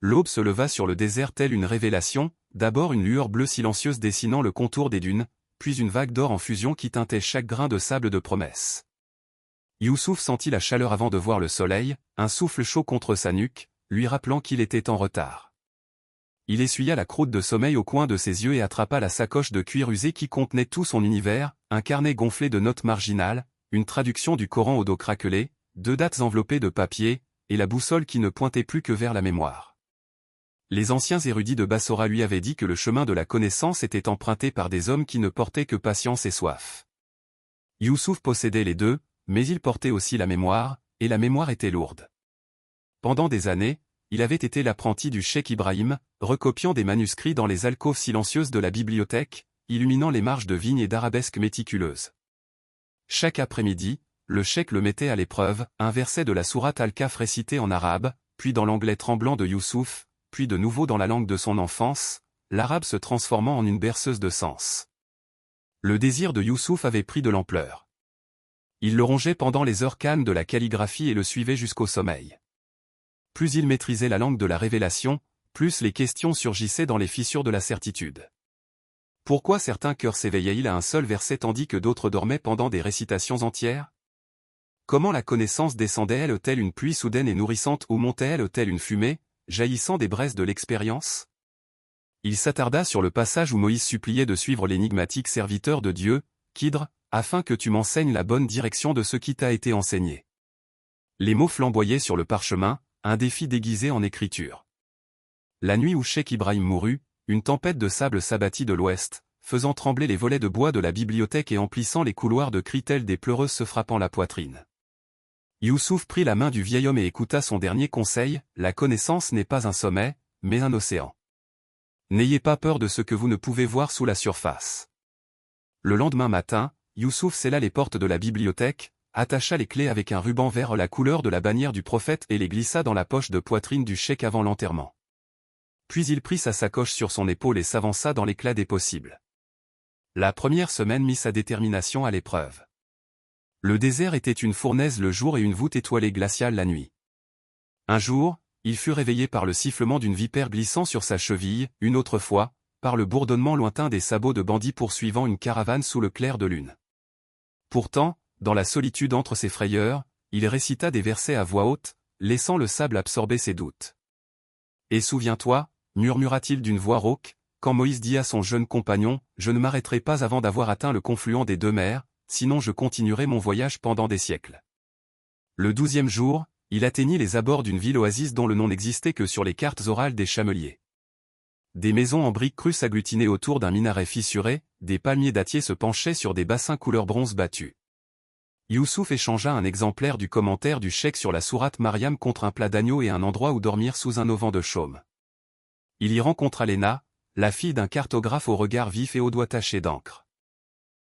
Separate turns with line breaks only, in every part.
L'aube se leva sur le désert telle une révélation, d'abord une lueur bleue silencieuse dessinant le contour des dunes, puis une vague d'or en fusion qui teintait chaque grain de sable de promesse. Youssouf sentit la chaleur avant de voir le soleil, un souffle chaud contre sa nuque, lui rappelant qu'il était en retard. Il essuya la croûte de sommeil au coin de ses yeux et attrapa la sacoche de cuir usé qui contenait tout son univers, un carnet gonflé de notes marginales, une traduction du Coran au dos craquelé, 2 dates enveloppées de papier, et la boussole qui ne pointait plus que vers la mémoire. Les anciens érudits de Bassora lui avaient dit que le chemin de la connaissance était emprunté par des hommes qui ne portaient que patience et soif. Youssouf possédait les deux, mais il portait aussi la mémoire, et la mémoire était lourde. Pendant des années, il avait été l'apprenti du cheikh Ibrahim, recopiant des manuscrits dans les alcôves silencieuses de la bibliothèque, illuminant les marges de vignes et d'arabesques méticuleuses. Chaque après-midi, le cheikh le mettait à l'épreuve, un verset de la sourate Al-Kahf récité en arabe, puis dans l'anglais tremblant de Youssouf, puis de nouveau dans la langue de son enfance, l'arabe se transformant en une berceuse de sens. Le désir de Youssouf avait pris de l'ampleur. Il le rongeait pendant les heures calmes de la calligraphie et le suivait jusqu'au sommeil. Plus il maîtrisait la langue de la révélation, plus les questions surgissaient dans les fissures de la certitude. Pourquoi certains cœurs s'éveillaient-ils à un seul verset tandis que d'autres dormaient pendant des récitations entières? Comment la connaissance descendait-elle telle une pluie soudaine et nourrissante ou montait-elle telle une fumée, jaillissant des braises de l'expérience? Il s'attarda sur le passage où Moïse suppliait de suivre l'énigmatique serviteur de Dieu, Kidr, afin que tu m'enseignes la bonne direction de ce qui t'a été enseigné. Les mots flamboyaient sur le parchemin, un défi déguisé en écriture. La nuit où cheikh Ibrahim mourut, une tempête de sable s'abattit de l'ouest, faisant trembler les volets de bois de la bibliothèque et emplissant les couloirs de cris tels des pleureuses se frappant la poitrine. Youssouf prit la main du vieil homme et écouta son dernier conseil, la connaissance n'est pas un sommet, mais un océan. N'ayez pas peur de ce que vous ne pouvez voir sous la surface. Le lendemain matin, Youssouf scella les portes de la bibliothèque, attacha les clés avec un ruban vert la couleur de la bannière du prophète et les glissa dans la poche de poitrine du cheikh avant l'enterrement. Puis il prit sa sacoche sur son épaule et s'avança dans l'éclat des possibles. La première semaine mit sa détermination à l'épreuve. Le désert était une fournaise le jour et une voûte étoilée glaciale la nuit. Un jour, il fut réveillé par le sifflement d'une vipère glissant sur sa cheville, une autre fois, par le bourdonnement lointain des sabots de bandits poursuivant une caravane sous le clair de lune. Pourtant, dans la solitude entre ses frayeurs, il récita des versets à voix haute, laissant le sable absorber ses doutes. « Et souviens-toi, murmura-t-il d'une voix rauque, quand Moïse dit à son jeune compagnon, « Je ne m'arrêterai pas avant d'avoir atteint le confluent des deux mers, sinon je continuerai mon voyage pendant des siècles. » Le 12e jour, il atteignit les abords d'une ville oasis dont le nom n'existait que sur les cartes orales des chameliers. Des maisons en briques crues s'agglutinaient autour d'un minaret fissuré, des palmiers dattiers se penchaient sur des bassins couleur bronze battu. Youssouf échangea un exemplaire du commentaire du cheikh sur la sourate Mariam contre un plat d'agneau et un endroit où dormir sous un auvent de chaume. Il y rencontra Léna, la fille d'un cartographe au regard vif et aux doigts tachés d'encre.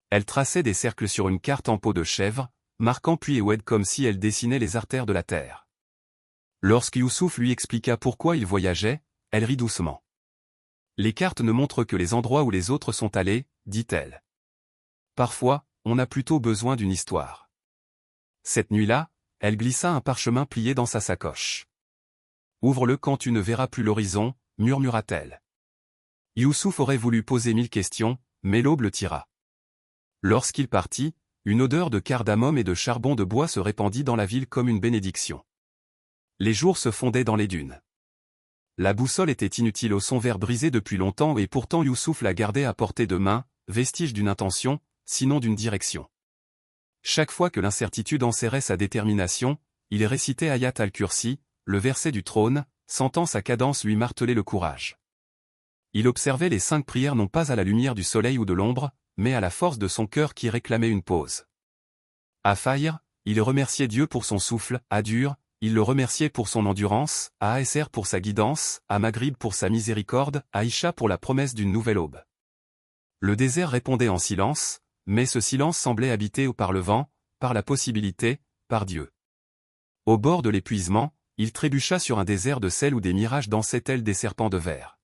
Elle traçait des cercles sur une carte en peau de chèvre, marquant puits et oued comme si elle dessinait les artères de la terre. Lorsque Youssouf lui expliqua pourquoi il voyageait, elle rit doucement. « Les cartes ne montrent que les endroits où les autres sont allés, dit-elle. Parfois, on a plutôt besoin d'une histoire. » Cette nuit-là, elle glissa un parchemin plié dans sa sacoche. « Ouvre-le quand tu ne verras plus l'horizon, » murmura-t-elle. Youssouf aurait voulu poser 1000 questions, mais l'aube le tira. Lorsqu'il partit, une odeur de cardamome et de charbon de bois se répandit dans la ville comme une bénédiction. Les jours se fondaient dans les dunes. La boussole était inutile au son vert brisé depuis longtemps et pourtant Youssouf la gardait à portée de main, vestige d'une intention, sinon d'une direction. Chaque fois que l'incertitude enserrait sa détermination, il récitait Ayat al-Kursi, le verset du trône, sentant sa cadence lui marteler le courage. Il observait les 5 prières non pas à la lumière du soleil ou de l'ombre, mais à la force de son cœur qui réclamait une pause. À Fajr, il remerciait Dieu pour son souffle, à Dur, il le remerciait pour son endurance, à Asr pour sa guidance, à Maghrib pour sa miséricorde, à Isha pour la promesse d'une nouvelle aube. Le désert répondait en silence, mais ce silence semblait habité par le vent, par la possibilité, par Dieu. Au bord de l'épuisement, il trébucha sur un désert de sel où des mirages dansaient tels des serpents de verre.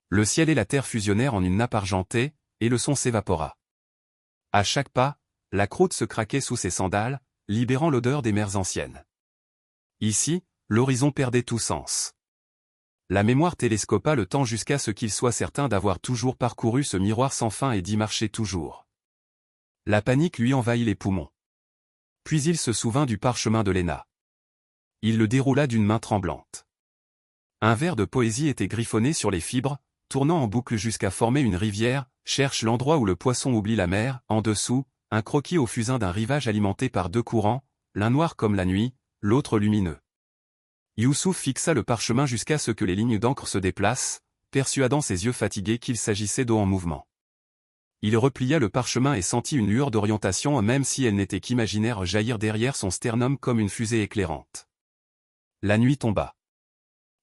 Le ciel et la terre fusionnèrent en une nappe argentée, et le son s'évapora. À chaque pas, la croûte se craquait sous ses sandales, libérant l'odeur des mers anciennes. Ici, l'horizon perdait tout sens. La mémoire télescopa le temps jusqu'à ce qu'il soit certain d'avoir toujours parcouru ce miroir sans fin et d'y marcher toujours. La panique lui envahit les poumons. Puis il se souvint du parchemin de Léna. Il le déroula d'une main tremblante. Un vers de poésie était griffonné sur les fibres, tournant en boucle jusqu'à former une rivière, cherche l'endroit où le poisson oublie la mer, en dessous, un croquis au fusain d'un rivage alimenté par deux courants, l'un noir comme la nuit, l'autre lumineux. Youssouf fixa le parchemin jusqu'à ce que les lignes d'encre se déplacent, persuadant ses yeux fatigués qu'il s'agissait d'eau en mouvement. Il replia le parchemin et sentit une lueur d'orientation même si elle n'était qu'imaginaire jaillir derrière son sternum comme une fusée éclairante. La nuit tomba.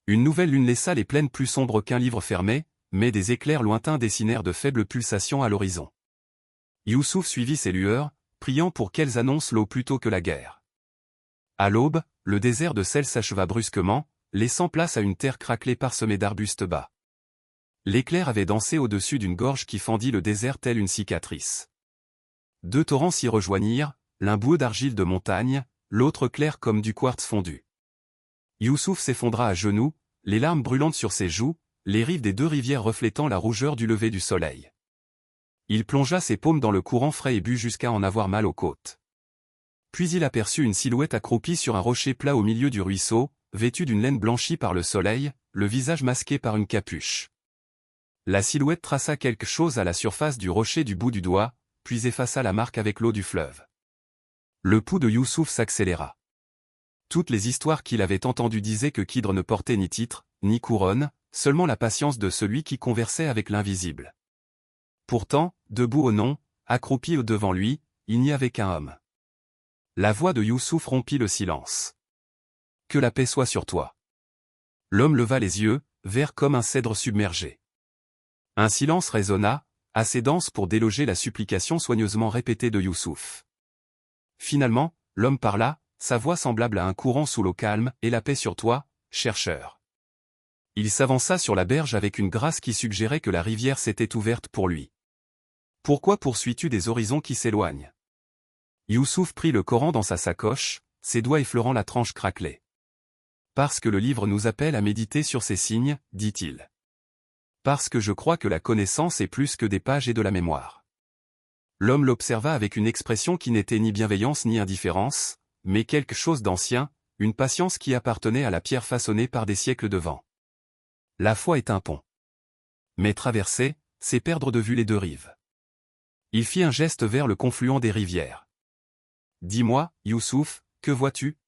Une nouvelle lune laissa les plaines plus sombres qu'un livre fermé, mais des éclairs lointains dessinèrent de faibles pulsations à l'horizon. Youssouf suivit ces lueurs, priant pour qu'elles annoncent l'eau plutôt que la guerre. À l'aube, le désert de sel s'acheva brusquement, laissant place à une terre craquelée parsemée d'arbustes bas. L'éclair avait dansé au-dessus d'une gorge qui fendit le désert telle une cicatrice. Deux torrents s'y rejoignirent, l'un boueux d'argile de montagne, l'autre clair comme du quartz fondu. Youssouf s'effondra à genoux, les larmes brûlantes sur ses joues, les rives des deux rivières reflétant la rougeur du lever du soleil. Il plongea ses paumes dans le courant frais et but jusqu'à en avoir mal aux côtes. Puis il aperçut une silhouette accroupie sur un rocher plat au milieu du ruisseau, vêtue d'une laine blanchie par le soleil, le visage masqué par une capuche. La silhouette traça quelque chose à la surface du rocher du bout du doigt, puis effaça la marque avec l'eau du fleuve. Le pouls de Youssouf s'accéléra. Toutes les histoires qu'il avait entendues disaient que Kidr ne portait ni titre, ni couronne, seulement la patience de celui qui conversait avec l'invisible. Pourtant, debout au non, accroupi devant lui, il n'y avait qu'un homme. La voix de Youssouf rompit le silence. « Que la paix soit sur toi. » L'homme leva les yeux, verts comme un cèdre submergé. Un silence résonna, assez dense pour déloger la supplication soigneusement répétée de Youssouf. Finalement, l'homme parla, sa voix semblable à un courant sous l'eau calme, « Et la paix sur toi, chercheur. » Il s'avança sur la berge avec une grâce qui suggérait que la rivière s'était ouverte pour lui. « Pourquoi poursuis-tu des horizons qui s'éloignent » Youssouf prit le Coran dans sa sacoche, ses doigts effleurant la tranche craquelée. « Parce que le livre nous appelle à méditer sur ces signes, dit-il. Parce que je crois que la connaissance est plus que des pages et de la mémoire. » L'homme l'observa avec une expression qui n'était ni bienveillance ni indifférence, mais quelque chose d'ancien, une patience qui appartenait à la pierre façonnée par des siècles de vent. La foi est un pont. Mais traverser, c'est perdre de vue les deux rives. Il fit un geste vers le confluent des rivières. « Dis-moi, Youssouf, que vois-tu »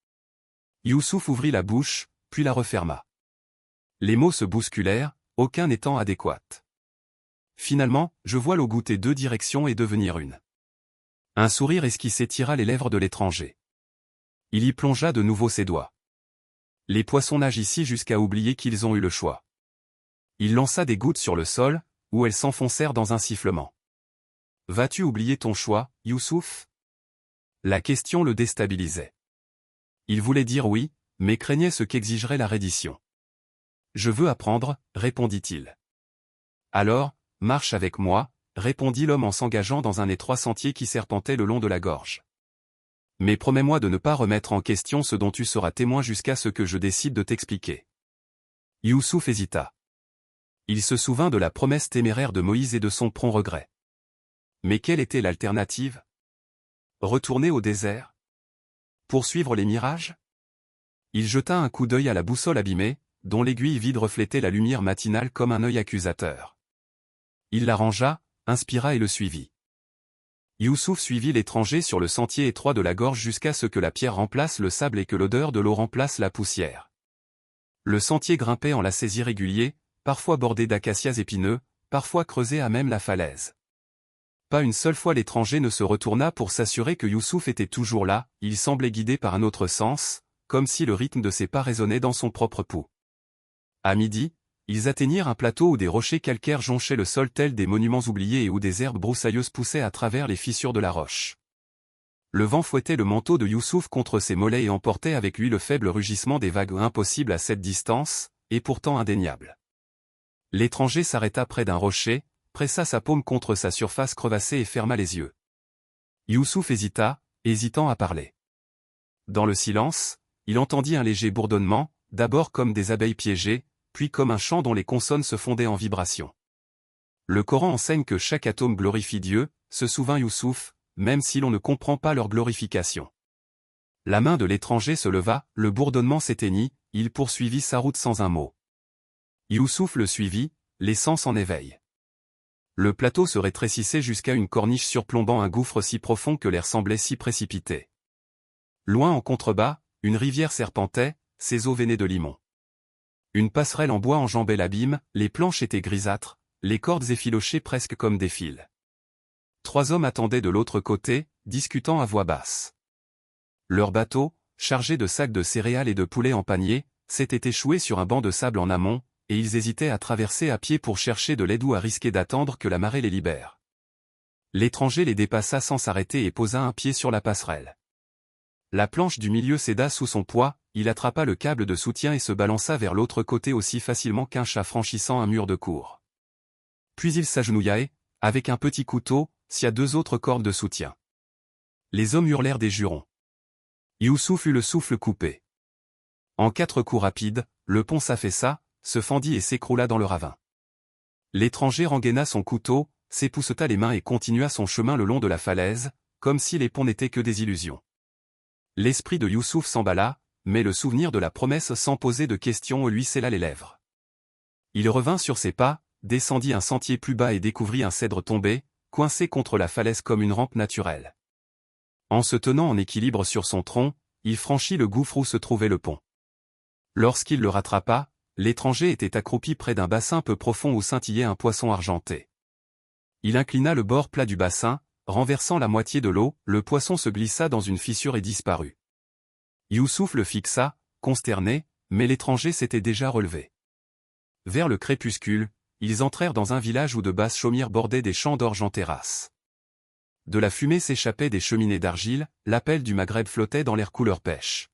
Youssouf ouvrit la bouche, puis la referma. Les mots se bousculèrent, aucun n'étant adéquat. Finalement, je vois l'eau goûter deux directions et devenir une. Un sourire esquissé tira les lèvres de l'étranger. Il y plongea de nouveau ses doigts. Les poissons nagent ici jusqu'à oublier qu'ils ont eu le choix. Il lança des gouttes sur le sol, où elles s'enfoncèrent dans un sifflement. Vas-tu oublier ton choix, Youssouf ? La question le déstabilisait. Il voulait dire oui, mais craignait ce qu'exigerait la reddition. Je veux apprendre, répondit-il. Alors, marche avec moi, répondit l'homme en s'engageant dans un étroit sentier qui serpentait le long de la gorge. Mais promets-moi de ne pas remettre en question ce dont tu seras témoin jusqu'à ce que je décide de t'expliquer. Youssouf hésita. Il se souvint de la promesse téméraire de Moïse et de son prompt regret. Mais quelle était l'alternative ? Retourner au désert ? Poursuivre les mirages ? Il jeta un coup d'œil à la boussole abîmée, dont l'aiguille vide reflétait la lumière matinale comme un œil accusateur. Il la rangea, inspira et le suivit. Youssouf suivit l'étranger sur le sentier étroit de la gorge jusqu'à ce que la pierre remplace le sable et que l'odeur de l'eau remplace la poussière. Le sentier grimpait en lacets irréguliers, parfois bordé d'acacias épineux, parfois creusé à même la falaise. Pas une seule fois l'étranger ne se retourna pour s'assurer que Youssouf était toujours là, il semblait guidé par un autre sens, comme si le rythme de ses pas résonnait dans son propre pouls. À midi, ils atteignirent un plateau où des rochers calcaires jonchaient le sol tels des monuments oubliés et où des herbes broussailleuses poussaient à travers les fissures de la roche. Le vent fouettait le manteau de Youssouf contre ses mollets et emportait avec lui le faible rugissement des vagues impossibles à cette distance, et pourtant indéniables. L'étranger s'arrêta près d'un rocher, pressa sa paume contre sa surface crevassée et ferma les yeux. Youssouf hésita, hésitant à parler. Dans le silence, il entendit un léger bourdonnement, d'abord comme des abeilles piégées, puis comme un chant dont les consonnes se fondaient en vibration. Le Coran enseigne que chaque atome glorifie Dieu, se souvint Youssouf, même si l'on ne comprend pas leur glorification. La main de l'étranger se leva, le bourdonnement s'éteignit, il poursuivit sa route sans un mot. Youssouf le suivit, les sens en éveil. Le plateau se rétrécissait jusqu'à une corniche surplombant un gouffre si profond que l'air semblait s'y précipiter. Loin en contrebas, une rivière serpentait, ses eaux venaient de Limon. Une passerelle en bois enjambait l'abîme, les planches étaient grisâtres, les cordes effilochaient presque comme des fils. 3 hommes attendaient de l'autre côté, discutant à voix basse. Leur bateau, chargé de sacs de céréales et de poulets en panier, s'était échoué sur un banc de sable en amont, et ils hésitaient à traverser à pied pour chercher de l'aide ou à risquer d'attendre que la marée les libère. L'étranger les dépassa sans s'arrêter et posa un pied sur la passerelle. La planche du milieu céda sous son poids, il attrapa le câble de soutien et se balança vers l'autre côté aussi facilement qu'un chat franchissant un mur de cour. Puis il s'agenouilla et, avec un petit couteau, scia 2 autres cordes de soutien. Les hommes hurlèrent des jurons. Youssouf eut le souffle coupé. En 4 coups rapides, le pont s'affaissa, se fendit et s'écroula dans le ravin. L'étranger rengaina son couteau, s'épousseta les mains et continua son chemin le long de la falaise, comme si les ponts n'étaient que des illusions. L'esprit de Youssouf s'emballa, mais le souvenir de la promesse sans poser de questions lui scella les lèvres. Il revint sur ses pas, descendit un sentier plus bas et découvrit un cèdre tombé, coincé contre la falaise comme une rampe naturelle. En se tenant en équilibre sur son tronc, il franchit le gouffre où se trouvait le pont. Lorsqu'il le rattrapa, l'étranger était accroupi près d'un bassin peu profond où scintillait un poisson argenté. Il inclina le bord plat du bassin, renversant la moitié de l'eau, le poisson se glissa dans une fissure et disparut. Youssouf le fixa, consterné, mais l'étranger s'était déjà relevé. Vers le crépuscule, ils entrèrent dans un village où de basses chaumières bordaient des champs d'orge en terrasse. De la fumée s'échappait des cheminées d'argile, l'appel du Maghreb flottait dans l'air couleur pêche.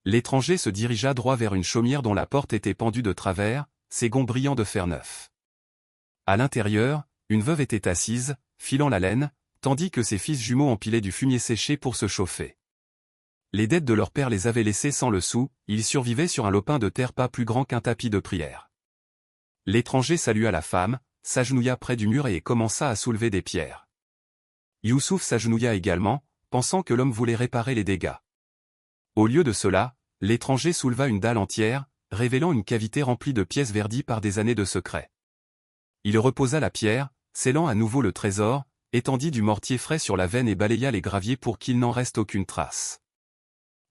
L'étranger se dirigea droit vers une chaumière dont la porte était pendue de travers, ses gonds brillants de fer neuf. À l'intérieur, une veuve était assise, filant la laine, tandis que ses fils jumeaux empilaient du fumier séché pour se chauffer. Les dettes de leur père les avaient laissés sans le sou, ils survivaient sur un lopin de terre pas plus grand qu'un tapis de prière. L'étranger salua la femme, s'agenouilla près du mur et commença à soulever des pierres. Youssouf s'agenouilla également, pensant que l'homme voulait réparer les dégâts. Au lieu de cela, l'étranger souleva une dalle entière, révélant une cavité remplie de pièces verdies par des années de secret. Il reposa la pierre, scellant à nouveau le trésor, étendit du mortier frais sur la veine et balaya les graviers pour qu'il n'en reste aucune trace.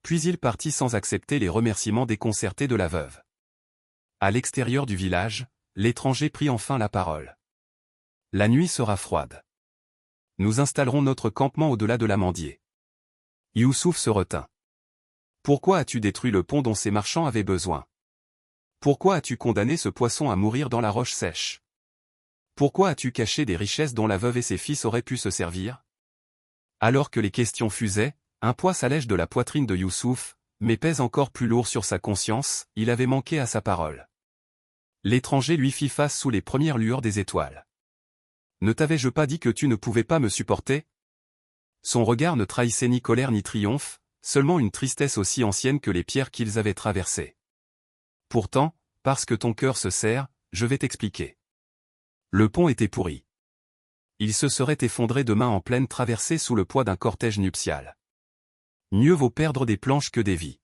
Puis il partit sans accepter les remerciements déconcertés de la veuve. À l'extérieur du village, l'étranger prit enfin la parole. La nuit sera froide. Nous installerons notre campement au-delà de l'Amandier. Youssouf se retint. Pourquoi as-tu détruit le pont dont ces marchands avaient besoin? Pourquoi as-tu condamné ce poisson à mourir dans la roche sèche? Pourquoi as-tu caché des richesses dont la veuve et ses fils auraient pu se servir? Alors que les questions fusaient, un poids s'allège de la poitrine de Youssouf, mais pèse encore plus lourd sur sa conscience, il avait manqué à sa parole. L'étranger lui fit face sous les premières lueurs des étoiles. Ne t'avais-je pas dit que tu ne pouvais pas me supporter? Son regard ne trahissait ni colère ni triomphe, seulement une tristesse aussi ancienne que les pierres qu'ils avaient traversées. Pourtant, parce que ton cœur se serre, je vais t'expliquer. Le pont était pourri. Il se serait effondré demain en pleine traversée sous le poids d'un cortège nuptial. Mieux vaut perdre des planches que des vies.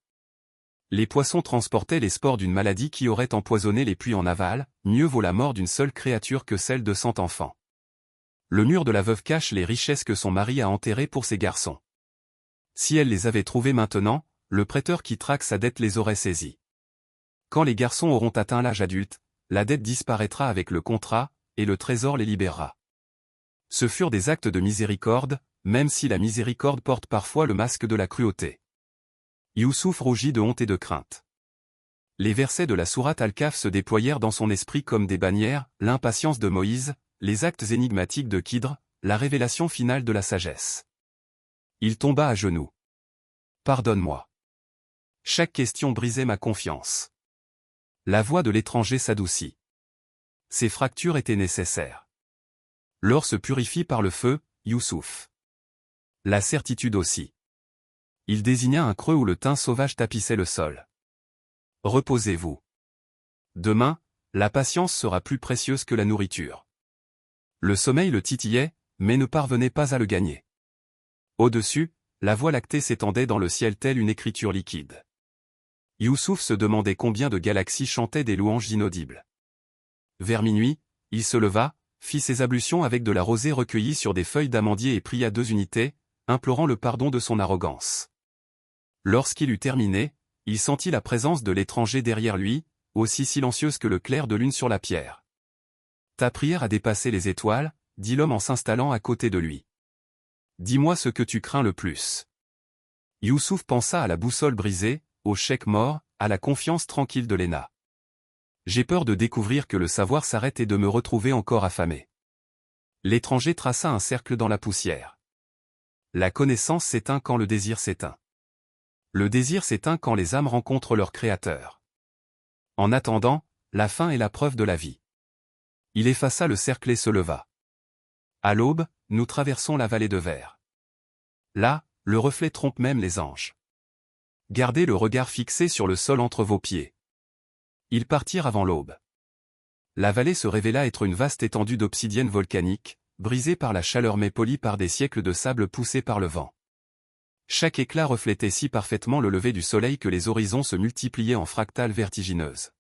Les poissons transportaient les spores d'une maladie qui aurait empoisonné les puits en aval, mieux vaut la mort d'une seule créature que celle de 100 enfants. Le mur de la veuve cache les richesses que son mari a enterrées pour ses garçons. Si elle les avait trouvées maintenant, le prêteur qui traque sa dette les aurait saisies. Quand les garçons auront atteint l'âge adulte, la dette disparaîtra avec le contrat, et le trésor les libérera. Ce furent des actes de miséricorde, même si la miséricorde porte parfois le masque de la cruauté. Youssouf rougit de honte et de crainte. Les versets de la sourate Al-Kahf se déployèrent dans son esprit comme des bannières, l'impatience de Moïse, les actes énigmatiques de Khidr, la révélation finale de la sagesse. Il tomba à genoux. Pardonne-moi. Chaque question brisait ma confiance. La voix de l'étranger s'adoucit. Ces fractures étaient nécessaires. L'or se purifie par le feu, Youssouf. La certitude aussi. Il désigna un creux où le thym sauvage tapissait le sol. Reposez-vous. Demain, la patience sera plus précieuse que la nourriture. Le sommeil le titillait, mais ne parvenait pas à le gagner. Au-dessus, la Voie lactée s'étendait dans le ciel telle une écriture liquide. Youssouf se demandait combien de galaxies chantaient des louanges inaudibles. Vers minuit, il se leva, fit ses ablutions avec de la rosée recueillie sur des feuilles d'amandier et pria 2 unités, implorant le pardon de son arrogance. Lorsqu'il eut terminé, il sentit la présence de l'étranger derrière lui, aussi silencieuse que le clair de lune sur la pierre. « Ta prière a dépassé les étoiles, » dit l'homme en s'installant à côté de lui. « Dis-moi ce que tu crains le plus. » Youssouf pensa à la boussole brisée, au chèque mort, à la confiance tranquille de Léna. « J'ai peur de découvrir que le savoir s'arrête et de me retrouver encore affamé. » L'étranger traça un cercle dans la poussière. La connaissance s'éteint quand le désir s'éteint. Le désir s'éteint quand les âmes rencontrent leur Créateur. En attendant, la fin est la preuve de la vie. Il effaça le cercle et se leva. À l'aube, nous traversons la vallée de Verre. Là, le reflet trompe même les anges. Gardez le regard fixé sur le sol entre vos pieds. Ils partirent avant l'aube. La vallée se révéla être une vaste étendue d'obsidienne volcanique, brisée par la chaleur mais polie par des siècles de sable poussés par le vent. Chaque éclat reflétait si parfaitement le lever du soleil que les horizons se multipliaient en fractales vertigineuses.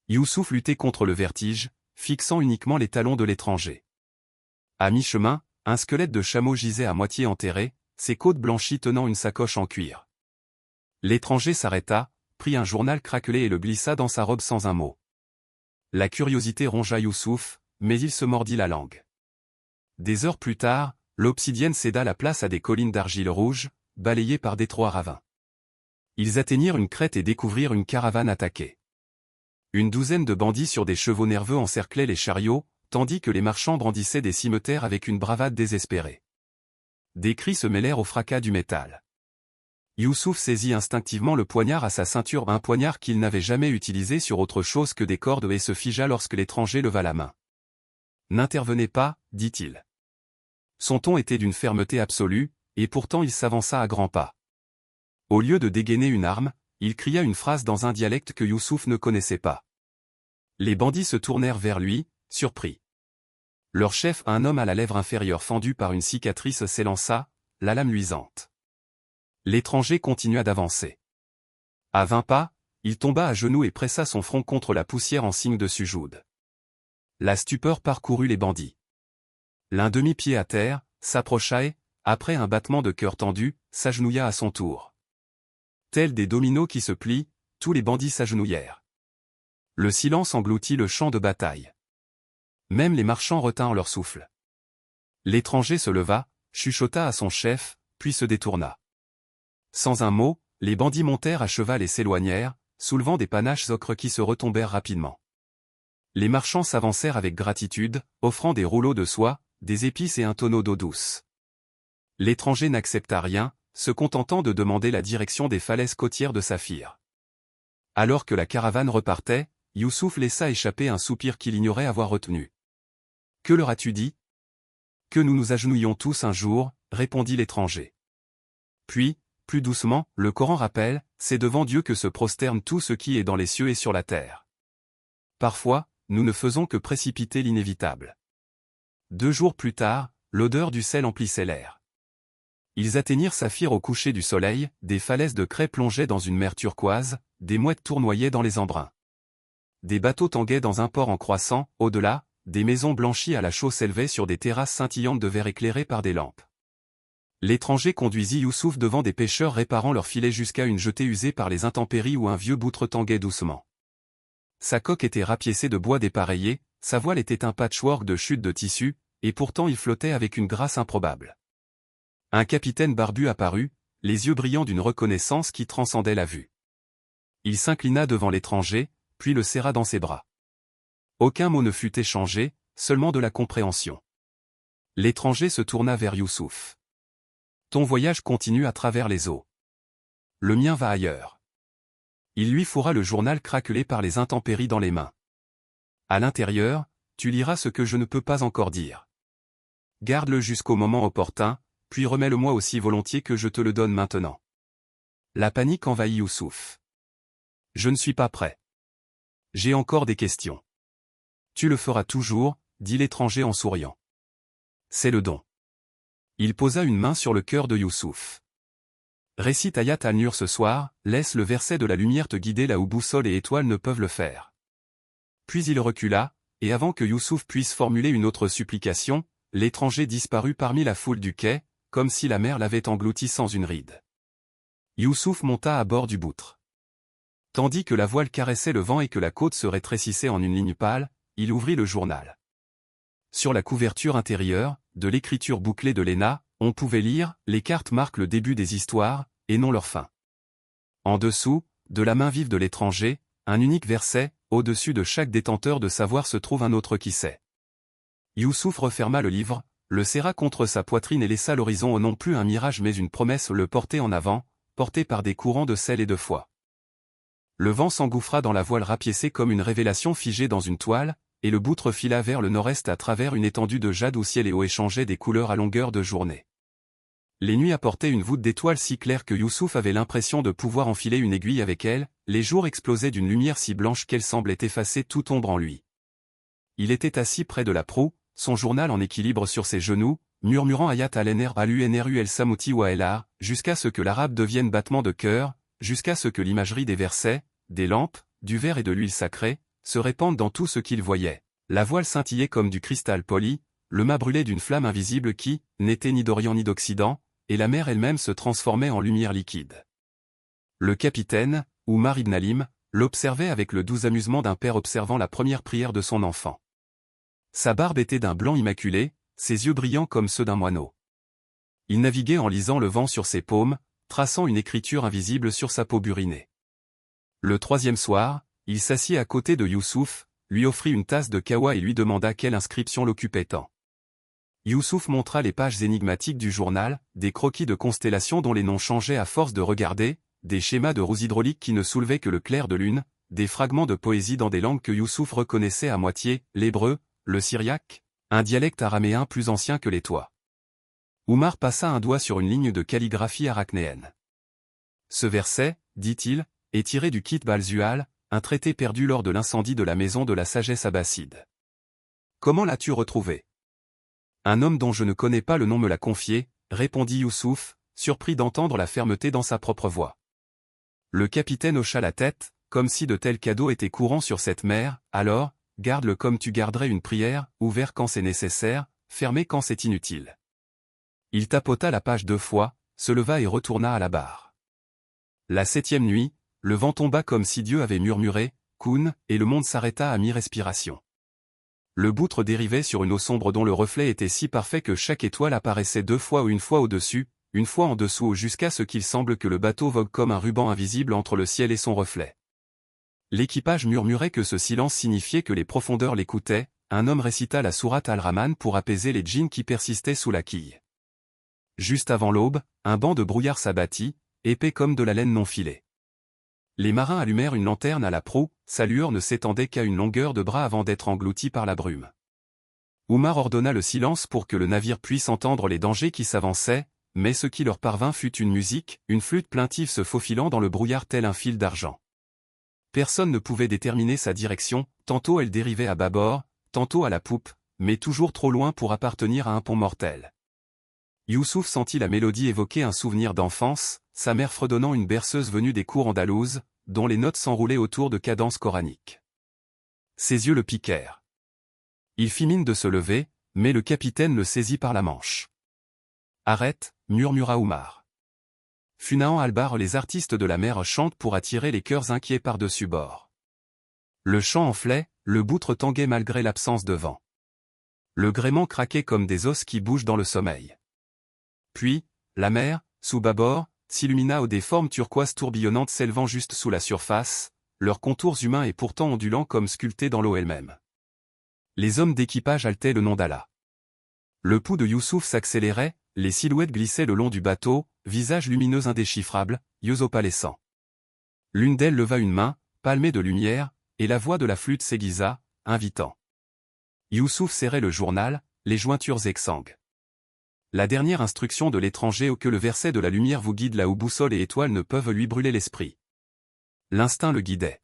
Youssouf luttait contre le vertige, fixant uniquement les talons de l'étranger. À mi-chemin, un squelette de chameau gisait à moitié enterré, ses côtes blanchies tenant une sacoche en cuir. L'étranger s'arrêta, prit un journal craquelé et le glissa dans sa robe sans un mot. La curiosité rongea Youssouf, mais il se mordit la langue. Des heures plus tard, l'obsidienne céda la place à des collines d'argile rouge, balayées par d'étroits ravins. Ils atteignirent une crête et découvrirent une caravane attaquée. Une douzaine de bandits sur des chevaux nerveux encerclaient les chariots, tandis que les marchands brandissaient des cimeterres avec une bravade désespérée. Des cris se mêlèrent au fracas du métal. Youssouf saisit instinctivement le poignard à sa ceinture, un poignard qu'il n'avait jamais utilisé sur autre chose que des cordes, et se figea lorsque l'étranger leva la main. « N'intervenez pas, dit-il. » Son ton était d'une fermeté absolue, et pourtant il s'avança à grands pas. Au lieu de dégainer une arme, il cria une phrase dans un dialecte que Youssouf ne connaissait pas. Les bandits se tournèrent vers lui, surpris. Leur chef, un homme à la lèvre inférieure fendue par une cicatrice, s'élança, la lame luisante. L'étranger continua d'avancer. À 20 pas, il tomba à genoux et pressa son front contre la poussière en signe de sujoude. La stupeur parcourut les bandits. L'un demi-pied à terre, s'approcha et, après un battement de cœur tendu, s'agenouilla à son tour. Tels des dominos qui se plient, tous les bandits s'agenouillèrent. Le silence engloutit le champ de bataille. Même les marchands retinrent leur souffle. L'étranger se leva, chuchota à son chef, puis se détourna. Sans un mot, les bandits montèrent à cheval et s'éloignèrent, soulevant des panaches ocres qui se retombèrent rapidement. Les marchands s'avancèrent avec gratitude, offrant des rouleaux de soie, des épices et un tonneau d'eau douce. L'étranger n'accepta rien, se contentant de demander la direction des falaises côtières de Saphir. Alors que la caravane repartait, Youssouf laissa échapper un soupir qu'il ignorait avoir retenu. « Que leur as-tu dit ? » « Que nous nous agenouillions tous un jour, » répondit l'étranger. Puis, plus doucement, le Coran rappelle, « C'est devant Dieu que se prosterne tout ce qui est dans les cieux et sur la terre. » Parfois, nous ne faisons que précipiter l'inévitable. 2 jours plus tard, l'odeur du sel emplissait l'air. Ils atteignirent Saphir au coucher du soleil, des falaises de craie plongeaient dans une mer turquoise, des mouettes tournoyaient dans les embruns. Des bateaux tanguaient dans un port en croissant, au-delà, des maisons blanchies à la chaux s'élevaient sur des terrasses scintillantes de verre éclairées par des lampes. L'étranger conduisit Youssouf devant des pêcheurs réparant leurs filets jusqu'à une jetée usée par les intempéries où un vieux boutre tanguait doucement. Sa coque était rapiécée de bois dépareillé, sa voile était un patchwork de chutes de tissu, et pourtant il flottait avec une grâce improbable. Un capitaine barbu apparut, les yeux brillants d'une reconnaissance qui transcendait la vue. Il s'inclina devant l'étranger, puis le serra dans ses bras. Aucun mot ne fut échangé, seulement de la compréhension. L'étranger se tourna vers Youssouf. « Ton voyage continue à travers les eaux. Le mien va ailleurs. » Il lui fourra le journal craquelé par les intempéries dans les mains. « À l'intérieur, tu liras ce que je ne peux pas encore dire. Garde-le jusqu'au moment opportun, puis remets-le-moi aussi volontiers que je te le donne maintenant. » La panique envahit Youssouf. « Je ne suis pas prêt. » J'ai encore des questions. Tu le feras toujours, dit l'étranger en souriant. C'est le don. Il posa une main sur le cœur de Youssouf. Récite Ayat al-Nur ce soir, laisse le verset de la lumière te guider là où boussole et étoile ne peuvent le faire. Puis il recula, et avant que Youssouf puisse formuler une autre supplication, l'étranger disparut parmi la foule du quai, comme si la mer l'avait englouti sans une ride. Youssouf monta à bord du boutre. Tandis que la voile caressait le vent et que la côte se rétrécissait en une ligne pâle, il ouvrit le journal. Sur la couverture intérieure, de l'écriture bouclée de Léna, on pouvait lire « Les cartes marquent le début des histoires, et non leur fin ». En dessous, de la main vive de l'étranger, un unique verset, au-dessus de chaque détenteur de savoir se trouve un autre qui sait. Youssouf referma le livre, le serra contre sa poitrine et laissa l'horizon non plus un mirage mais une promesse le porter en avant, porté par des courants de sel et de foi. Le vent s'engouffra dans la voile rapiécée comme une révélation figée dans une toile, et le boutre fila vers le nord-est à travers une étendue de jade où ciel et eau échangeaient des couleurs à longueur de journée. Les nuits apportaient une voûte d'étoiles si claire que Youssouf avait l'impression de pouvoir enfiler une aiguille avec elle, les jours explosaient d'une lumière si blanche qu'elle semblait effacer toute ombre en lui. Il était assis près de la proue, son journal en équilibre sur ses genoux, murmurant Ayat al-Nru el Samouti wa el-Ar, jusqu'à ce que l'arabe devienne battement de cœur, jusqu'à ce que l'imagerie des versets, des lampes, du verre et de l'huile sacrée, se répandent dans tout ce qu'il voyait. La voile scintillait comme du cristal poli, le mât brûlait d'une flamme invisible qui, n'était ni d'Orient ni d'Occident, et la mer elle-même se transformait en lumière liquide. Le capitaine, Oumar ibn Alim, l'observait avec le doux amusement d'un père observant la première prière de son enfant. Sa barbe était d'un blanc immaculé, ses yeux brillants comme ceux d'un moineau. Il naviguait en lisant le vent sur ses paumes, traçant une écriture invisible sur sa peau burinée. Le troisième soir, il s'assit à côté de Youssouf, lui offrit une tasse de kawa et lui demanda quelle inscription l'occupait tant. Youssouf montra les pages énigmatiques du journal, des croquis de constellations dont les noms changeaient à force de regarder, des schémas de roues hydrauliques qui ne soulevaient que le clair de lune, des fragments de poésie dans des langues que Youssouf reconnaissait à moitié, l'hébreu, le syriaque, un dialecte araméen plus ancien que les toits. Oumar passa un doigt sur une ligne de calligraphie arachnéenne. Ce verset, dit-il, est tiré du Kit Balzual, un traité perdu lors de l'incendie de la maison de la sagesse abbasside. Comment l'as-tu retrouvé? Un homme dont je ne connais pas le nom me l'a confié, répondit Youssouf, surpris d'entendre la fermeté dans sa propre voix. Le capitaine hocha la tête, comme si de tels cadeaux étaient courants sur cette mer, alors, garde-le comme tu garderais une prière, ouvert quand c'est nécessaire, fermé quand c'est inutile. Il tapota la page 2 fois, se leva et retourna à la barre. La 7e nuit, le vent tomba comme si Dieu avait murmuré, Koun, et le monde s'arrêta à mi-respiration. Le boutre dérivait sur une eau sombre dont le reflet était si parfait que chaque étoile apparaissait 2 fois ou une fois au-dessus, une fois en dessous jusqu'à ce qu'il semble que le bateau vogue comme un ruban invisible entre le ciel et son reflet. L'équipage murmurait que ce silence signifiait que les profondeurs l'écoutaient, un homme récita la sourate al-Rahman pour apaiser les djinns qui persistaient sous la quille. Juste avant l'aube, un banc de brouillard s'abattit, épais comme de la laine non filée. Les marins allumèrent une lanterne à la proue, sa lueur ne s'étendait qu'à une longueur de bras avant d'être engloutie par la brume. Oumar ordonna le silence pour que le navire puisse entendre les dangers qui s'avançaient, mais ce qui leur parvint fut une musique, une flûte plaintive se faufilant dans le brouillard tel un fil d'argent. Personne ne pouvait déterminer sa direction, tantôt elle dérivait à bâbord, tantôt à la poupe, mais toujours trop loin pour appartenir à un pont mortel. Youssouf sentit la mélodie évoquer un souvenir d'enfance, sa mère fredonnant une berceuse venue des cours andalouses, dont les notes s'enroulaient autour de cadences coraniques. Ses yeux le piquèrent. Il fit mine de se lever, mais le capitaine le saisit par la manche. « Arrête » murmura Oumar. Funaan Albar les artistes de la mer chantent pour attirer les cœurs inquiets par-dessus bord. Le chant enflait, le boutre tanguait malgré l'absence de vent. Le gréement craquait comme des os qui bougent dans le sommeil. Puis, la mer, sous bâbord, s'illumina aux des formes turquoises tourbillonnantes s'élevant juste sous la surface, leurs contours humains et pourtant ondulants comme sculptés dans l'eau elle-même. Les hommes d'équipage haletaient le nom d'Allah. Le pouls de Youssouf s'accélérait, les silhouettes glissaient le long du bateau, visages lumineux indéchiffrables, yeux opalescents. L'une d'elles leva une main, palmée de lumière, et la voix de la flûte s'aiguisa, invitant. Youssouf serrait le journal, les jointures exsangues. La dernière instruction de l'étranger au que le verset de la lumière vous guide là où boussole et étoile ne peuvent lui brûler l'esprit. L'instinct le guidait.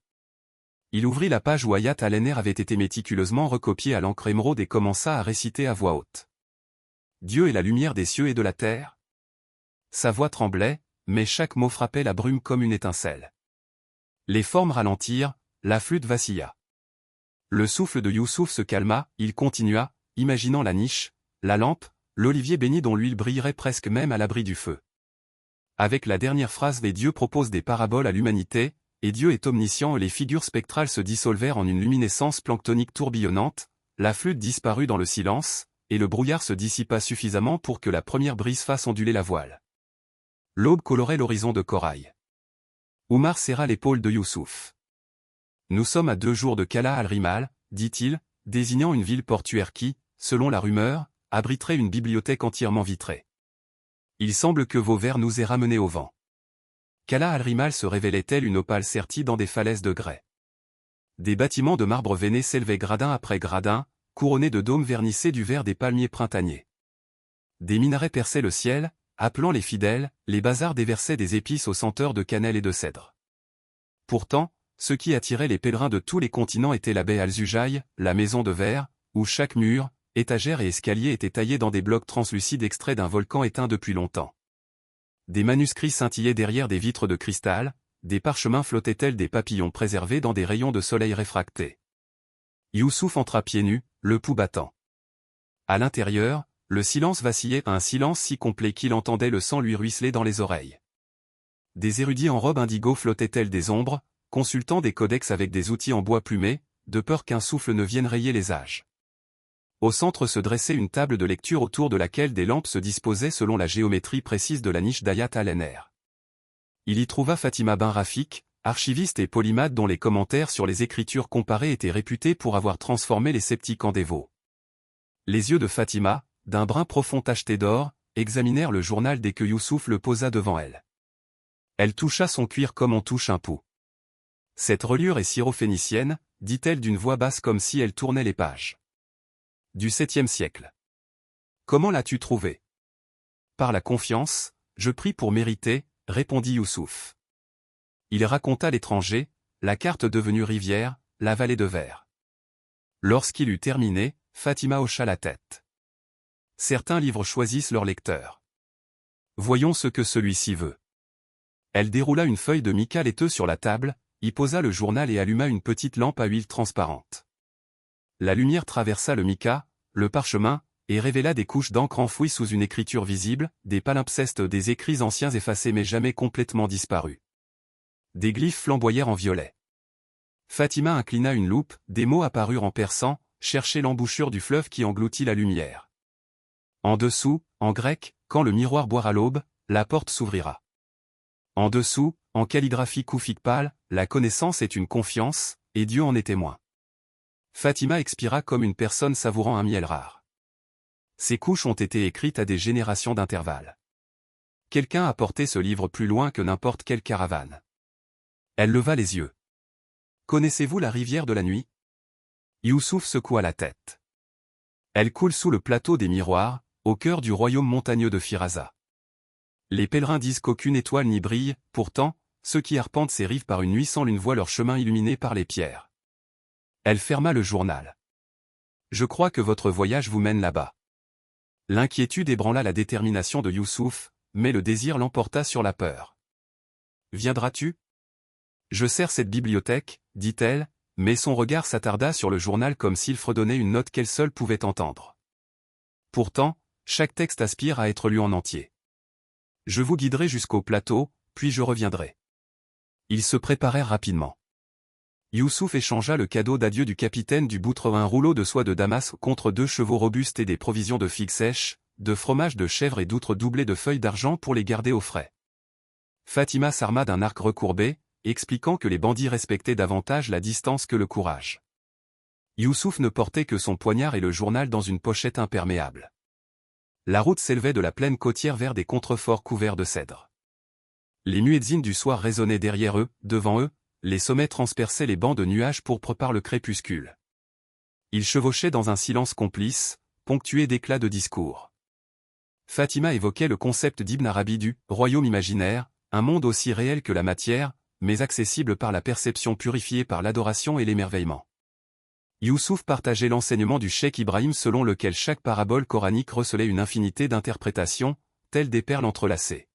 Il ouvrit la page où Hayat Al-Henner avait été méticuleusement recopié à l'encre émeraude et commença à réciter à voix haute. Dieu est la lumière des cieux et de la terre. Sa voix tremblait, mais chaque mot frappait la brume comme une étincelle. Les formes ralentirent, la flûte vacilla. Le souffle de Youssouf se calma, il continua, imaginant la niche, la lampe, l'olivier béni dont l'huile brillerait presque même à l'abri du feu. Avec la dernière phrase, les dieux proposent des paraboles à l'humanité, et Dieu est omniscient et les figures spectrales se dissolvèrent en une luminescence planctonique tourbillonnante, la flûte disparut dans le silence, et le brouillard se dissipa suffisamment pour que la première brise fasse onduler la voile. L'aube colorait l'horizon de corail. Oumar serra l'épaule de Youssouf. Nous sommes à 2 jours de Cala al-Rimal, dit-il, désignant une ville portuaire qui, selon la rumeur, abriterait une bibliothèque entièrement vitrée. Il semble que vos vers nous aient ramenés au vent. Cala al-Rimal se révélait telle une opale sertie dans des falaises de grès. Des bâtiments de marbre veiné s'élevaient gradin après gradin, couronnés de dômes vernissés du vert des palmiers printaniers. Des minarets perçaient le ciel, appelant les fidèles, les bazars déversaient des épices aux senteurs de cannelle et de cèdre. Pourtant, ce qui attirait les pèlerins de tous les continents était la baie Al-Zujaï, la maison de verre, où chaque mur, étagère et escalier étaient taillés dans des blocs translucides extraits d'un volcan éteint depuis longtemps. Des manuscrits scintillaient derrière des vitres de cristal, des parchemins flottaient tels des papillons préservés dans des rayons de soleil réfractés. Youssouf entra pieds nus, le pouls battant. À l'intérieur, le silence vacillait, un silence si complet qu'il entendait le sang lui ruisseler dans les oreilles. Des érudits en robe indigo flottaient tels des ombres, consultant des codex avec des outils en bois plumé, de peur qu'un souffle ne vienne rayer les âges. Au centre se dressait une table de lecture autour de laquelle des lampes se disposaient selon la géométrie précise de la niche d'Hayat Al-Henner. Il y trouva Fatima bin Rafik, archiviste et polymathe dont les commentaires sur les écritures comparées étaient réputés pour avoir transformé les sceptiques en dévots. Les yeux de Fatima, d'un brun profond tacheté d'or, examinèrent le journal dès que Youssouf le posa devant elle. Elle toucha son cuir comme on touche un pouls. Cette reliure est syrophénicienne, dit-elle d'une voix basse comme si elle tournait les pages. Du 7e siècle. Comment l'as-tu trouvé? Par la confiance, je prie pour mériter, répondit Youssouf. Il raconta l'étranger, la carte devenue rivière, la vallée de verre. Lorsqu'il eut terminé, Fatima hocha la tête. Certains livres choisissent leur lecteur. Voyons ce que celui-ci veut. Elle déroula une feuille de mica laiteux sur la table, y posa le journal et alluma une petite lampe à huile transparente. La lumière traversa le mica, le parchemin, et révéla des couches d'encre enfouies sous une écriture visible, des palimpsestes, des écrits anciens effacés mais jamais complètement disparus. Des glyphes flamboyèrent en violet. Fatima inclina une loupe, des mots apparurent en persan, chercher l'embouchure du fleuve qui engloutit la lumière. En dessous, en grec, quand le miroir boira l'aube, la porte s'ouvrira. En dessous, en calligraphie koufique pâle, la connaissance est une confiance, et Dieu en est témoin. Fatima expira comme une personne savourant un miel rare. Ces couches ont été écrites à des générations d'intervalle. Quelqu'un a porté ce livre plus loin que n'importe quelle caravane. Elle leva les yeux. Connaissez-vous la rivière de la nuit? Youssouf secoua la tête. Elle coule sous le plateau des miroirs, au cœur du royaume montagneux de Firaza. Les pèlerins disent qu'aucune étoile n'y brille, pourtant, ceux qui arpentent ces rives par une nuit sans lune voient leur chemin illuminé par les pierres. Elle ferma le journal. Je crois que votre voyage vous mène là-bas. L'inquiétude ébranla la détermination de Youssouf, mais le désir l'emporta sur la peur. Viendras-tu? Je sers cette bibliothèque, dit-elle, mais son regard s'attarda sur le journal comme s'il fredonnait une note qu'elle seule pouvait entendre. Pourtant, chaque texte aspire à être lu en entier. Je vous guiderai jusqu'au plateau, puis je reviendrai. Ils se préparèrent rapidement. Youssouf échangea le cadeau d'adieu du capitaine du Boutre, un rouleau de soie de Damas contre 2 chevaux robustes et des provisions de figues sèches, de fromage de chèvre et d'outres doublées de feuilles d'argent pour les garder au frais. Fatima s'arma d'un arc recourbé, expliquant que les bandits respectaient davantage la distance que le courage. Youssouf ne portait que son poignard et le journal dans une pochette imperméable. La route s'élevait de la plaine côtière vers des contreforts couverts de cèdres. Les muezzins du soir résonnaient derrière eux, devant eux, les sommets transperçaient les bancs de nuages pourpres par le crépuscule. Ils chevauchaient dans un silence complice, ponctué d'éclats de discours. Fatima évoquait le concept d'Ibn Arabi du « royaume imaginaire », un monde aussi réel que la matière, mais accessible par la perception purifiée par l'adoration et l'émerveillement. Youssouf partageait l'enseignement du cheikh Ibrahim selon lequel chaque parabole coranique recelait une infinité d'interprétations, telles des perles entrelacées.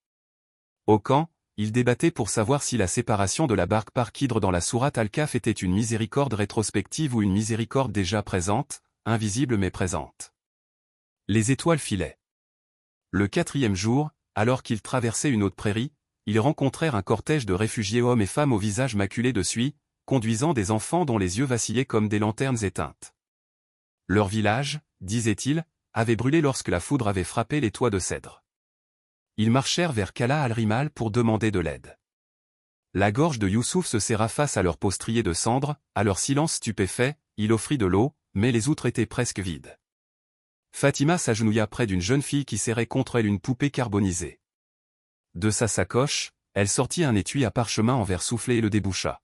Au camp, il débattait pour savoir si la séparation de la barque par Kidr dans la sourate Al-Kahf était une miséricorde rétrospective ou une miséricorde déjà présente, invisible mais présente. Les étoiles filaient. Le 4e jour, alors qu'ils traversaient une haute prairie, ils rencontrèrent un cortège de réfugiés hommes et femmes au visage maculé de suie, conduisant des enfants dont les yeux vacillaient comme des lanternes éteintes. Leur village, disait-il, avait brûlé lorsque la foudre avait frappé les toits de cèdre. Ils marchèrent vers Kala al-Rimal pour demander de l'aide. La gorge de Youssouf se serra face à leur postrier de cendres, à leur silence stupéfait, il offrit de l'eau, mais les outres étaient presque vides. Fatima s'agenouilla près d'une jeune fille qui serrait contre elle une poupée carbonisée. De sa sacoche, elle sortit un étui à parchemin en verre soufflé et le déboucha.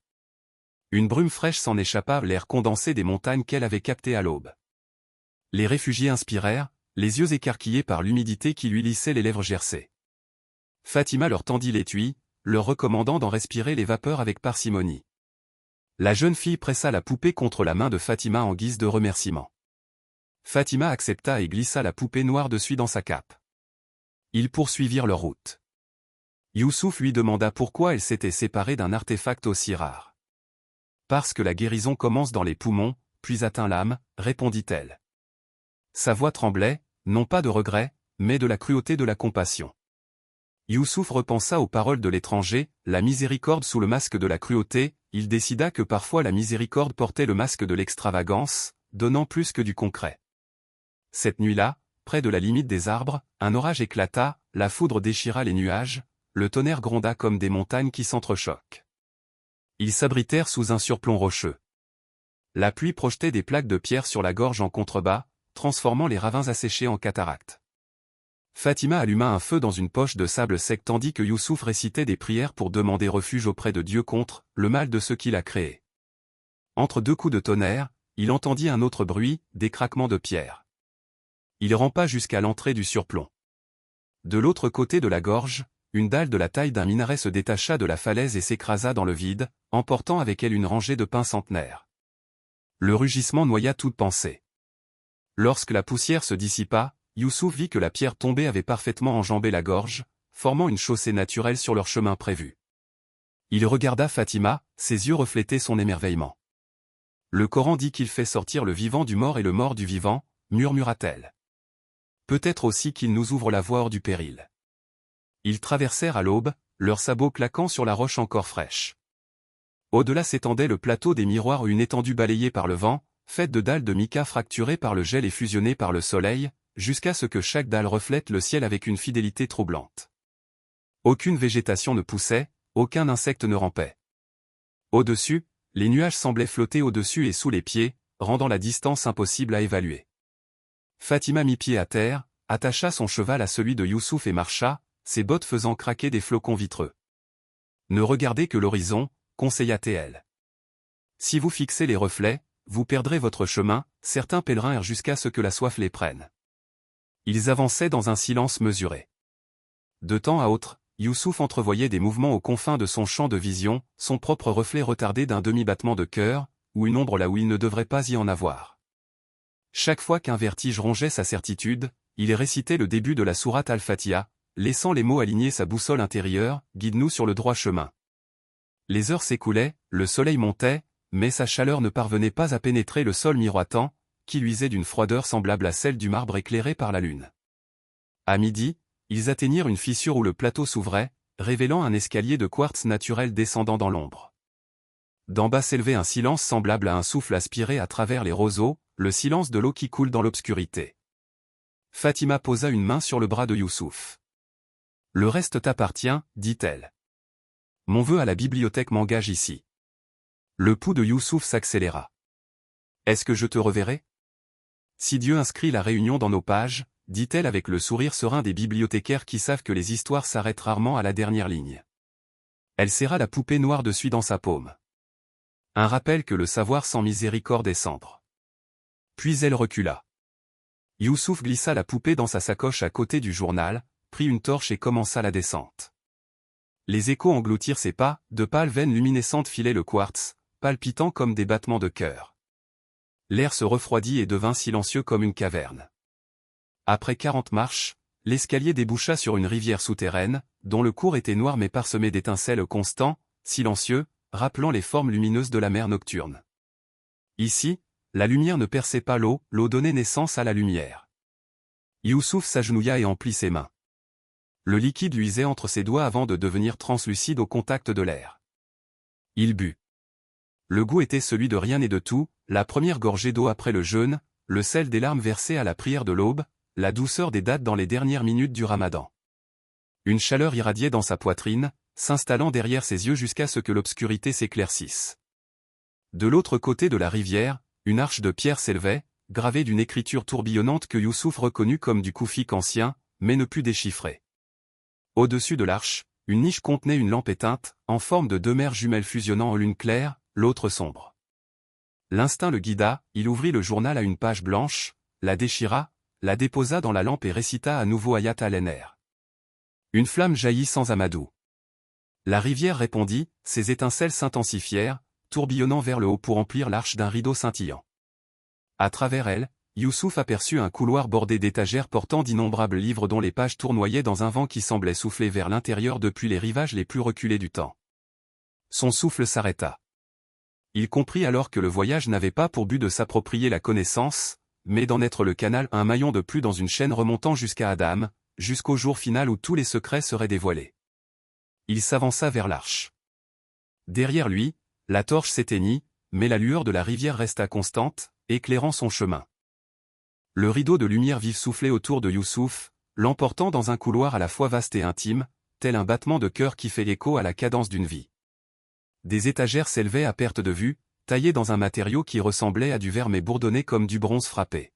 Une brume fraîche s'en échappa, l'air condensé des montagnes qu'elle avait captées à l'aube. Les réfugiés inspirèrent, les yeux écarquillés par l'humidité qui lui lissait les lèvres gercées. Fatima leur tendit l'étui, leur recommandant d'en respirer les vapeurs avec parcimonie. La jeune fille pressa la poupée contre la main de Fatima en guise de remerciement. Fatima accepta et glissa la poupée noire dessus dans sa cape. Ils poursuivirent leur route. Youssouf lui demanda pourquoi elle s'était séparée d'un artefact aussi rare. Parce que la guérison commence dans les poumons, puis atteint l'âme, répondit-elle. Sa voix tremblait, non pas de regret, mais de la cruauté de la compassion. Youssouf repensa aux paroles de l'étranger, la miséricorde sous le masque de la cruauté, il décida que parfois la miséricorde portait le masque de l'extravagance, donnant plus que du concret. Cette nuit-là, près de la limite des arbres, un orage éclata, la foudre déchira les nuages, le tonnerre gronda comme des montagnes qui s'entrechoquent. Ils s'abritèrent sous un surplomb rocheux. La pluie projetait des plaques de pierre sur la gorge en contrebas, transformant les ravins asséchés en cataractes. Fatima alluma un feu dans une poche de sable sec tandis que Youssouf récitait des prières pour demander refuge auprès de Dieu contre le mal de ceux qu'il a créés. Entre deux coups de tonnerre, il entendit un autre bruit, des craquements de pierre. Il rampa jusqu'à l'entrée du surplomb. De l'autre côté de la gorge, une dalle de la taille d'un minaret se détacha de la falaise et s'écrasa dans le vide, emportant avec elle une rangée de pins centenaires. Le rugissement noya toute pensée. Lorsque la poussière se dissipa, Youssouf vit que la pierre tombée avait parfaitement enjambé la gorge, formant une chaussée naturelle sur leur chemin prévu. Il regarda Fatima, ses yeux reflétaient son émerveillement. Le Coran dit qu'il fait sortir le vivant du mort et le mort du vivant, murmura-t-elle. Peut-être aussi qu'il nous ouvre la voie hors du péril. Ils traversèrent à l'aube, leurs sabots claquant sur la roche encore fraîche. Au-delà s'étendait le plateau des miroirs, une étendue balayée par le vent, faite de dalles de mica fracturées par le gel et fusionnées par le soleil, jusqu'à ce que chaque dalle reflète le ciel avec une fidélité troublante. Aucune végétation ne poussait, aucun insecte ne rampait. Au-dessus, les nuages semblaient flotter au-dessus et sous les pieds, rendant la distance impossible à évaluer. Fatima mit pied à terre, attacha son cheval à celui de Youssouf et marcha, ses bottes faisant craquer des flocons vitreux. Ne regardez que l'horizon, conseilla-t-elle. Si vous fixez les reflets, vous perdrez votre chemin, certains pèlerins errent jusqu'à ce que la soif les prenne. Ils avançaient dans un silence mesuré. De temps à autre, Youssouf entrevoyait des mouvements aux confins de son champ de vision, son propre reflet retardé d'un demi-battement de cœur, ou une ombre là où il ne devrait pas y en avoir. Chaque fois qu'un vertige rongeait sa certitude, il récitait le début de la sourate Al-Fatiha, laissant les mots aligner sa boussole intérieure, guide-nous sur le droit chemin. Les heures s'écoulaient, le soleil montait, mais sa chaleur ne parvenait pas à pénétrer le sol miroitant, qui luisait d'une froideur semblable à celle du marbre éclairé par la lune. À midi, ils atteignirent une fissure où le plateau s'ouvrait, révélant un escalier de quartz naturel descendant dans l'ombre. D'en bas s'élevait un silence semblable à un souffle aspiré à travers les roseaux, le silence de l'eau qui coule dans l'obscurité. Fatima posa une main sur le bras de Youssouf. « Le reste t'appartient, dit-elle. Mon vœu à la bibliothèque m'engage ici. » Le pouls de Youssouf s'accéléra. « Est-ce que je te reverrai ? Si Dieu inscrit la réunion dans nos pages, dit-elle avec le sourire serein des bibliothécaires qui savent que les histoires s'arrêtent rarement à la dernière ligne. Elle serra la poupée noire de suie dans sa paume. Un rappel que le savoir sans miséricorde est cendre. Puis elle recula. Youssouf glissa la poupée dans sa sacoche à côté du journal, prit une torche et commença la descente. Les échos engloutirent ses pas, de pâles veines luminescentes filaient le quartz, palpitant comme des battements de cœur. L'air se refroidit et devint silencieux comme une caverne. Après 40 marches, l'escalier déboucha sur une rivière souterraine, dont le cours était noir mais parsemé d'étincelles constants, silencieux, rappelant les formes lumineuses de la mer nocturne. Ici, la lumière ne perçait pas l'eau, l'eau donnait naissance à la lumière. Youssouf s'agenouilla et emplit ses mains. Le liquide luisait entre ses doigts avant de devenir translucide au contact de l'air. Il but. Le goût était celui de rien et de tout, la première gorgée d'eau après le jeûne, le sel des larmes versées à la prière de l'aube, la douceur des dattes dans les dernières minutes du ramadan. Une chaleur irradiait dans sa poitrine, s'installant derrière ses yeux jusqu'à ce que l'obscurité s'éclaircisse. De l'autre côté de la rivière, une arche de pierre s'élevait, gravée d'une écriture tourbillonnante que Youssouf reconnut comme du koufik ancien, mais ne put déchiffrer. Au-dessus de l'arche, une niche contenait une lampe éteinte, en forme de deux mers jumelles fusionnant en l'une claire, l'autre sombre. L'instinct le guida, il ouvrit le journal à une page blanche, la déchira, la déposa dans la lampe et récita à nouveau Ayat al-Ener. Une flamme jaillit sans amadou. La rivière répondit, ses étincelles s'intensifièrent, tourbillonnant vers le haut pour emplir l'arche d'un rideau scintillant. À travers elle, Youssouf aperçut un couloir bordé d'étagères portant d'innombrables livres dont les pages tournoyaient dans un vent qui semblait souffler vers l'intérieur depuis les rivages les plus reculés du temps. Son souffle s'arrêta. Il comprit alors que le voyage n'avait pas pour but de s'approprier la connaissance, mais d'en être le canal, un maillon de plus dans une chaîne remontant jusqu'à Adam, jusqu'au jour final où tous les secrets seraient dévoilés. Il s'avança vers l'arche. Derrière lui, la torche s'éteignit, mais la lueur de la rivière resta constante, éclairant son chemin. Le rideau de lumière vive soufflait autour de Youssouf, l'emportant dans un couloir à la fois vaste et intime, tel un battement de cœur qui fait l'écho à la cadence d'une vie. Des étagères s'élevaient à perte de vue, taillées dans un matériau qui ressemblait à du verre mais bourdonnait comme du bronze frappé.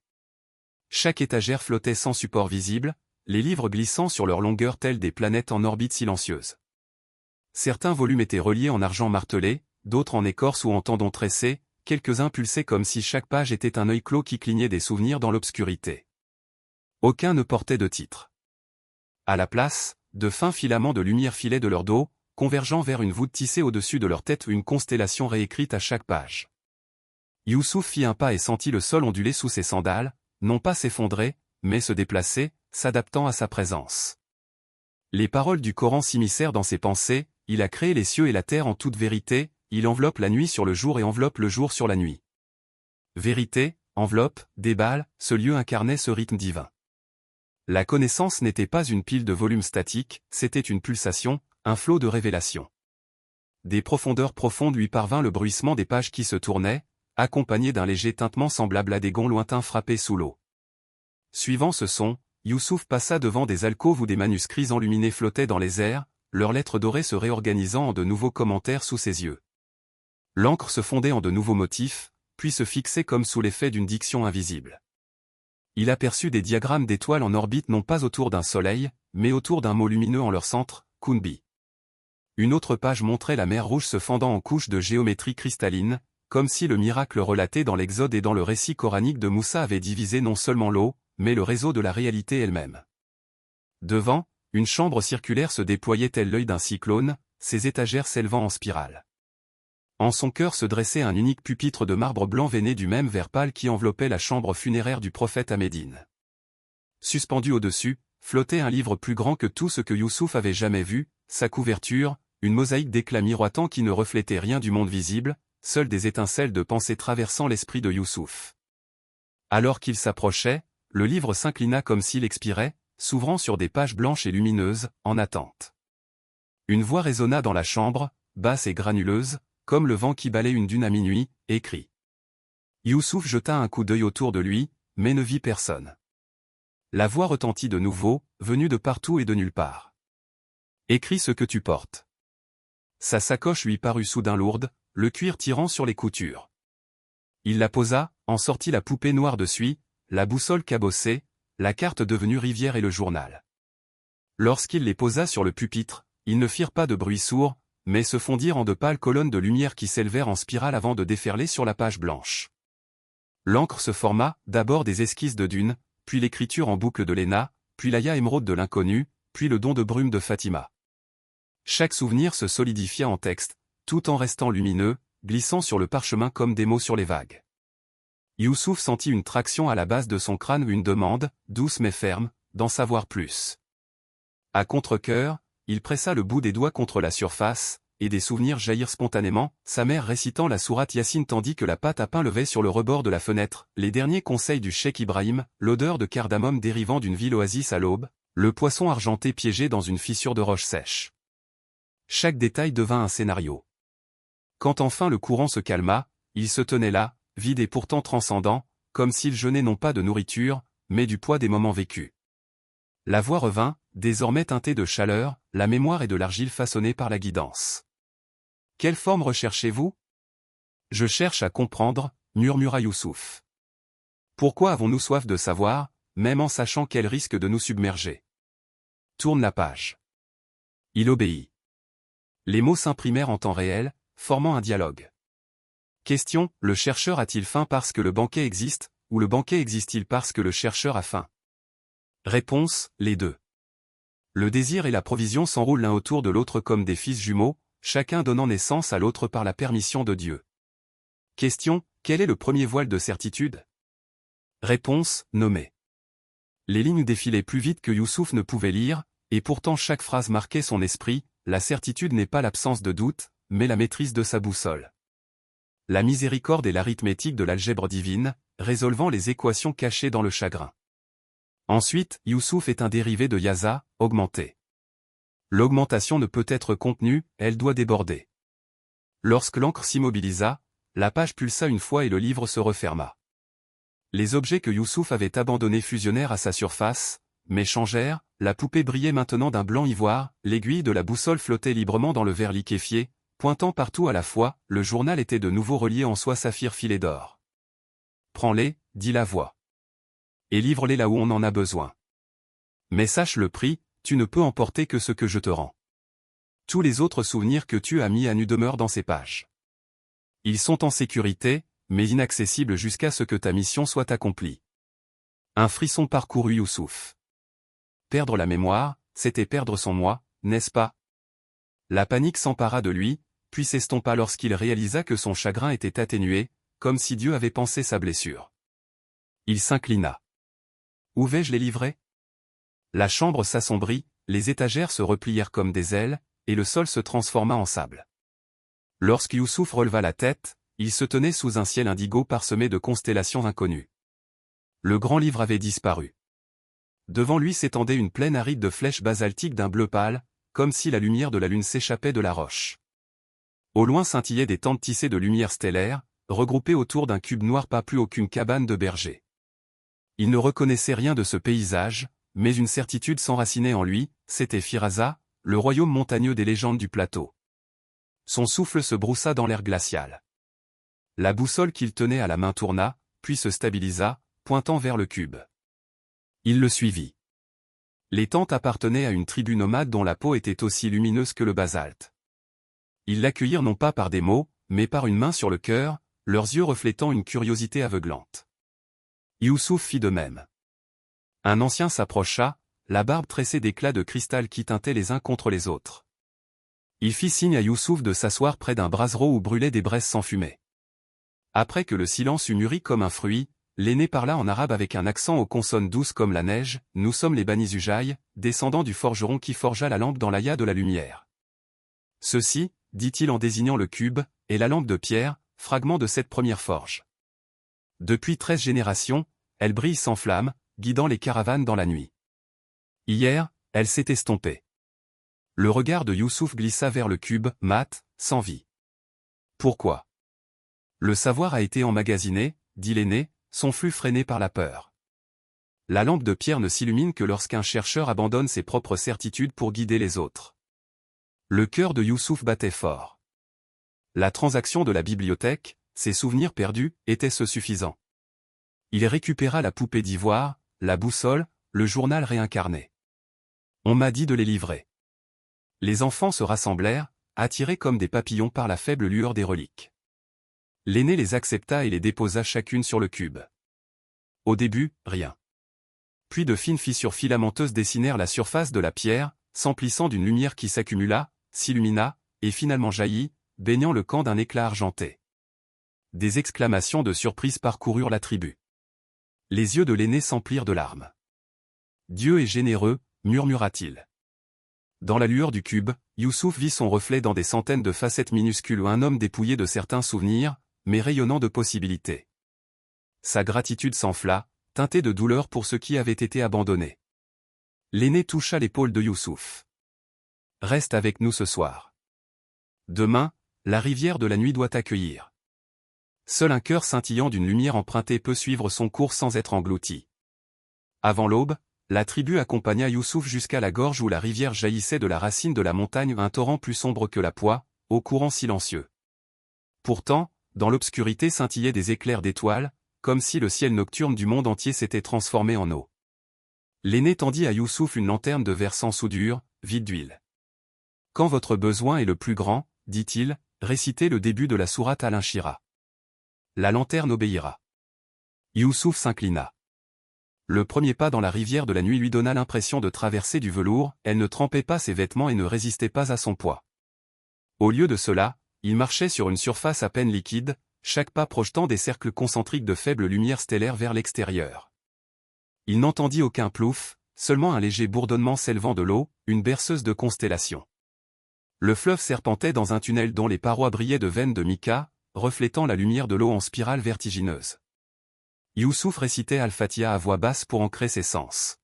Chaque étagère flottait sans support visible, les livres glissant sur leur longueur tels des planètes en orbite silencieuse. Certains volumes étaient reliés en argent martelé, d'autres en écorce ou en tendons tressés, quelques-uns pulsaient comme si chaque page était un œil clos qui clignait des souvenirs dans l'obscurité. Aucun ne portait de titre. À la place, de fins filaments de lumière filaient de leur dos, convergeant vers une voûte tissée au-dessus de leur tête, une constellation réécrite à chaque page. Youssouf fit un pas et sentit le sol onduler sous ses sandales, non pas s'effondrer, mais se déplacer, s'adaptant à sa présence. Les paroles du Coran s'immiscèrent dans ses pensées, il a créé les cieux et la terre en toute vérité, il enveloppe la nuit sur le jour et enveloppe le jour sur la nuit. Vérité, enveloppe, déballe, ce lieu incarnait ce rythme divin. La connaissance n'était pas une pile de volumes statiques, c'était une pulsation, un flot de révélations. Des profondeurs profondes lui parvint le bruissement des pages qui se tournaient, accompagné d'un léger tintement semblable à des gonds lointains frappés sous l'eau. Suivant ce son, Youssouf passa devant des alcôves où des manuscrits enluminés flottaient dans les airs, leurs lettres dorées se réorganisant en de nouveaux commentaires sous ses yeux. L'encre se fondait en de nouveaux motifs, puis se fixait comme sous l'effet d'une diction invisible. Il aperçut des diagrammes d'étoiles en orbite non pas autour d'un soleil, mais autour d'un mot lumineux en leur centre, Kunbi. Une autre page montrait la mer Rouge se fendant en couches de géométrie cristalline, comme si le miracle relaté dans l'Exode et dans le récit coranique de Moussa avait divisé non seulement l'eau, mais le réseau de la réalité elle-même. Devant, une chambre circulaire se déployait tel l'œil d'un cyclone, ses étagères s'élevant en spirale. En son cœur se dressait un unique pupitre de marbre blanc veiné du même vert pâle qui enveloppait la chambre funéraire du prophète à Médine. Suspendu au-dessus, flottait un livre plus grand que tout ce que Youssouf avait jamais vu, sa couverture, une mosaïque d'éclats miroitants qui ne reflétait rien du monde visible, seules des étincelles de pensée traversant l'esprit de Youssouf. Alors qu'il s'approchait, le livre s'inclina comme s'il expirait, s'ouvrant sur des pages blanches et lumineuses, en attente. Une voix résonna dans la chambre, basse et granuleuse, comme le vent qui balaie une dune à minuit, écrit. Youssouf jeta un coup d'œil autour de lui, mais ne vit personne. La voix retentit de nouveau, venue de partout et de nulle part. Écris ce que tu portes. Sa sacoche lui parut soudain lourde, le cuir tirant sur les coutures. Il la posa, en sortit la poupée noire de suie, la boussole cabossée, la carte devenue rivière et le journal. Lorsqu'il les posa sur le pupitre, ils ne firent pas de bruit sourd, mais se fondirent en de pâles colonnes de lumière qui s'élevèrent en spirale avant de déferler sur la page blanche. L'encre se forma, d'abord des esquisses de dunes, puis l'écriture en boucle de Léna, puis l'aya émeraude de l'inconnu, puis le don de brume de Fatima. Chaque souvenir se solidifia en texte, tout en restant lumineux, glissant sur le parchemin comme des mots sur les vagues. Youssouf sentit une traction à la base de son crâne ou une demande, douce mais ferme, d'en savoir plus. À contre-cœur, il pressa le bout des doigts contre la surface, et des souvenirs jaillirent spontanément, sa mère récitant la sourate Yassine tandis que la pâte à pain levait sur le rebord de la fenêtre, les derniers conseils du cheikh Ibrahim, l'odeur de cardamome dérivant d'une ville oasis à l'aube, le poisson argenté piégé dans une fissure de roche sèche. Chaque détail devint un scénario. Quand enfin le courant se calma, il se tenait là, vide et pourtant transcendant, comme s'il jeûnait non pas de nourriture, mais du poids des moments vécus. La voix revint, désormais teintée de chaleur, la mémoire et de l'argile façonnée par la guidance. « Quelle forme recherchez-vous ? » ?»« Je cherche à comprendre, » murmura Youssouf. « Pourquoi avons-nous soif de savoir, même en sachant qu'elle risque de nous submerger ? » Tourne la page. Il obéit. Les mots s'imprimèrent en temps réel, formant un dialogue. Question, le chercheur a-t-il faim parce que le banquet existe, ou le banquet existe-t-il parce que le chercheur a faim? Réponse, les deux. Le désir et la provision s'enroulent l'un autour de l'autre comme des fils jumeaux, chacun donnant naissance à l'autre par la permission de Dieu. Question, quel est le premier voile de certitude? Réponse, nommé. Les lignes défilaient plus vite que Youssouf ne pouvait lire, et pourtant chaque phrase marquait son esprit, la certitude n'est pas l'absence de doute, mais la maîtrise de sa boussole. La miséricorde est l'arithmétique de l'algèbre divine, résolvant les équations cachées dans le chagrin. Ensuite, Youssouf est un dérivé de Yaza, augmenté. L'augmentation ne peut être contenue, elle doit déborder. Lorsque l'encre s'immobilisa, la page pulsa une fois et le livre se referma. Les objets que Youssouf avait abandonnés fusionnèrent à sa surface, mais changèrent, la poupée brillait maintenant d'un blanc ivoire, l'aiguille de la boussole flottait librement dans le verre liquéfié, pointant partout à la fois, le journal était de nouveau relié en soie saphir filé d'or. « Prends-les, dit la voix. Et livre-les là où on en a besoin. Mais sache le prix, tu ne peux emporter que ce que je te rends. Tous les autres souvenirs que tu as mis à nu demeurent dans ces pages. Ils sont en sécurité, mais inaccessibles jusqu'à ce que ta mission soit accomplie. » Un frisson parcourut Youssouf. Perdre la mémoire, c'était perdre son moi, n'est-ce pas? La panique s'empara de lui, puis s'estompa lorsqu'il réalisa que son chagrin était atténué, comme si Dieu avait pansé sa blessure. Il s'inclina. Où vais-je les livrer? La chambre s'assombrit, les étagères se replièrent comme des ailes, et le sol se transforma en sable. Lorsque Youssouf releva la tête, il se tenait sous un ciel indigo parsemé de constellations inconnues. Le grand livre avait disparu. Devant lui s'étendait une plaine aride de flèches basaltiques d'un bleu pâle, comme si la lumière de la lune s'échappait de la roche. Au loin scintillaient des tentes tissées de lumière stellaire, regroupées autour d'un cube noir pas plus haut qu'une cabane de berger. Il ne reconnaissait rien de ce paysage, mais une certitude s'enracinait en lui, c'était Firaza, le royaume montagneux des légendes du plateau. Son souffle se broussa dans l'air glacial. La boussole qu'il tenait à la main tourna, puis se stabilisa, pointant vers le cube. Il le suivit. Les tentes appartenaient à une tribu nomade dont la peau était aussi lumineuse que le basalte. Ils l'accueillirent non pas par des mots, mais par une main sur le cœur, leurs yeux reflétant une curiosité aveuglante. Youssouf fit de même. Un ancien s'approcha, la barbe tressée d'éclats de cristal qui tintaient les uns contre les autres. Il fit signe à Youssouf de s'asseoir près d'un brasero où brûlaient des braises sans fumée. Après que le silence eut mûri comme un fruit, l'aîné parla en arabe avec un accent aux consonnes douces comme la neige, « Nous sommes les Bani Ujaï, descendants du forgeron qui forgea la lampe dans l'aya de la lumière. Ceci, dit-il en désignant le cube, est la lampe de pierre, fragment de cette première forge. Depuis 13 générations, elle brille sans flamme, guidant les caravanes dans la nuit. Hier, elle s'est estompée. » Le regard de Youssouf glissa vers le cube, mat, sans vie. « Pourquoi? » Le savoir a été emmagasiné, dit l'aîné, son flux freiné par la peur. La lampe de pierre ne s'illumine que lorsqu'un chercheur abandonne ses propres certitudes pour guider les autres. Le cœur de Youssouf battait fort. La transaction de la bibliothèque, ses souvenirs perdus, était-ce suffisant? Il récupéra la poupée d'ivoire, la boussole, le journal réincarné. On m'a dit de les livrer. Les enfants se rassemblèrent, attirés comme des papillons par la faible lueur des reliques. L'aîné les accepta et les déposa chacune sur le cube. Au début, rien. Puis de fines fissures filamenteuses dessinèrent la surface de la pierre, s'emplissant d'une lumière qui s'accumula, s'illumina, et finalement jaillit, baignant le camp d'un éclat argenté. Des exclamations de surprise parcoururent la tribu. Les yeux de l'aîné s'emplirent de larmes. « Dieu est généreux », murmura-t-il. Dans la lueur du cube, Youssouf vit son reflet dans des centaines de facettes minuscules, un homme dépouillé de certains souvenirs, mais rayonnant de possibilités. Sa gratitude s'enfla, teintée de douleur pour ceux qui avaient été abandonnés. L'aîné toucha l'épaule de Youssouf. « Reste avec nous ce soir. Demain, la rivière de la nuit doit t'accueillir. » Seul un cœur scintillant d'une lumière empruntée peut suivre son cours sans être englouti. Avant l'aube, la tribu accompagna Youssouf jusqu'à la gorge où la rivière jaillissait de la racine de la montagne, un torrent plus sombre que la poix, au courant silencieux. Pourtant, dans l'obscurité scintillaient des éclairs d'étoiles, comme si le ciel nocturne du monde entier s'était transformé en eau. L'aîné tendit à Youssouf une lanterne de verre sans soudure, vide d'huile. « Quand votre besoin est le plus grand, dit-il, récitez le début de la sourate Al-Inshirah. La lanterne obéira. » Youssouf s'inclina. Le premier pas dans la rivière de la nuit lui donna l'impression de traverser du velours, elle ne trempait pas ses vêtements et ne résistait pas à son poids. Au lieu de cela, il marchait sur une surface à peine liquide, chaque pas projetant des cercles concentriques de faibles lumières stellaires vers l'extérieur. Il n'entendit aucun plouf, seulement un léger bourdonnement s'élevant de l'eau, une berceuse de constellations. Le fleuve serpentait dans un tunnel dont les parois brillaient de veines de mica, reflétant la lumière de l'eau en spirale vertigineuse. Youssouf récitait Al-Fatiha à voix basse pour ancrer ses sens.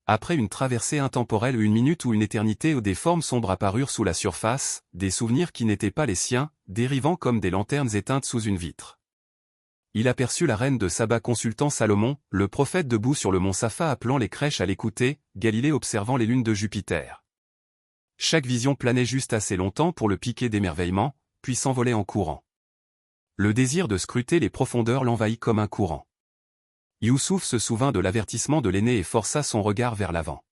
Après une traversée intemporelle, une minute ou une éternité, où des formes sombres apparurent sous la surface, des souvenirs qui n'étaient pas les siens, dérivant comme des lanternes éteintes sous une vitre. Il aperçut la reine de Saba consultant Salomon, le prophète debout sur le mont Safa appelant les crèches à l'écouter, Galilée observant les lunes de Jupiter. Chaque vision planait juste assez longtemps pour le piquer d'émerveillement, puis s'envolait en courant. Le désir de scruter les profondeurs l'envahit comme un courant. Youssouf se souvint de l'avertissement de l'aîné et força son regard vers l'avant.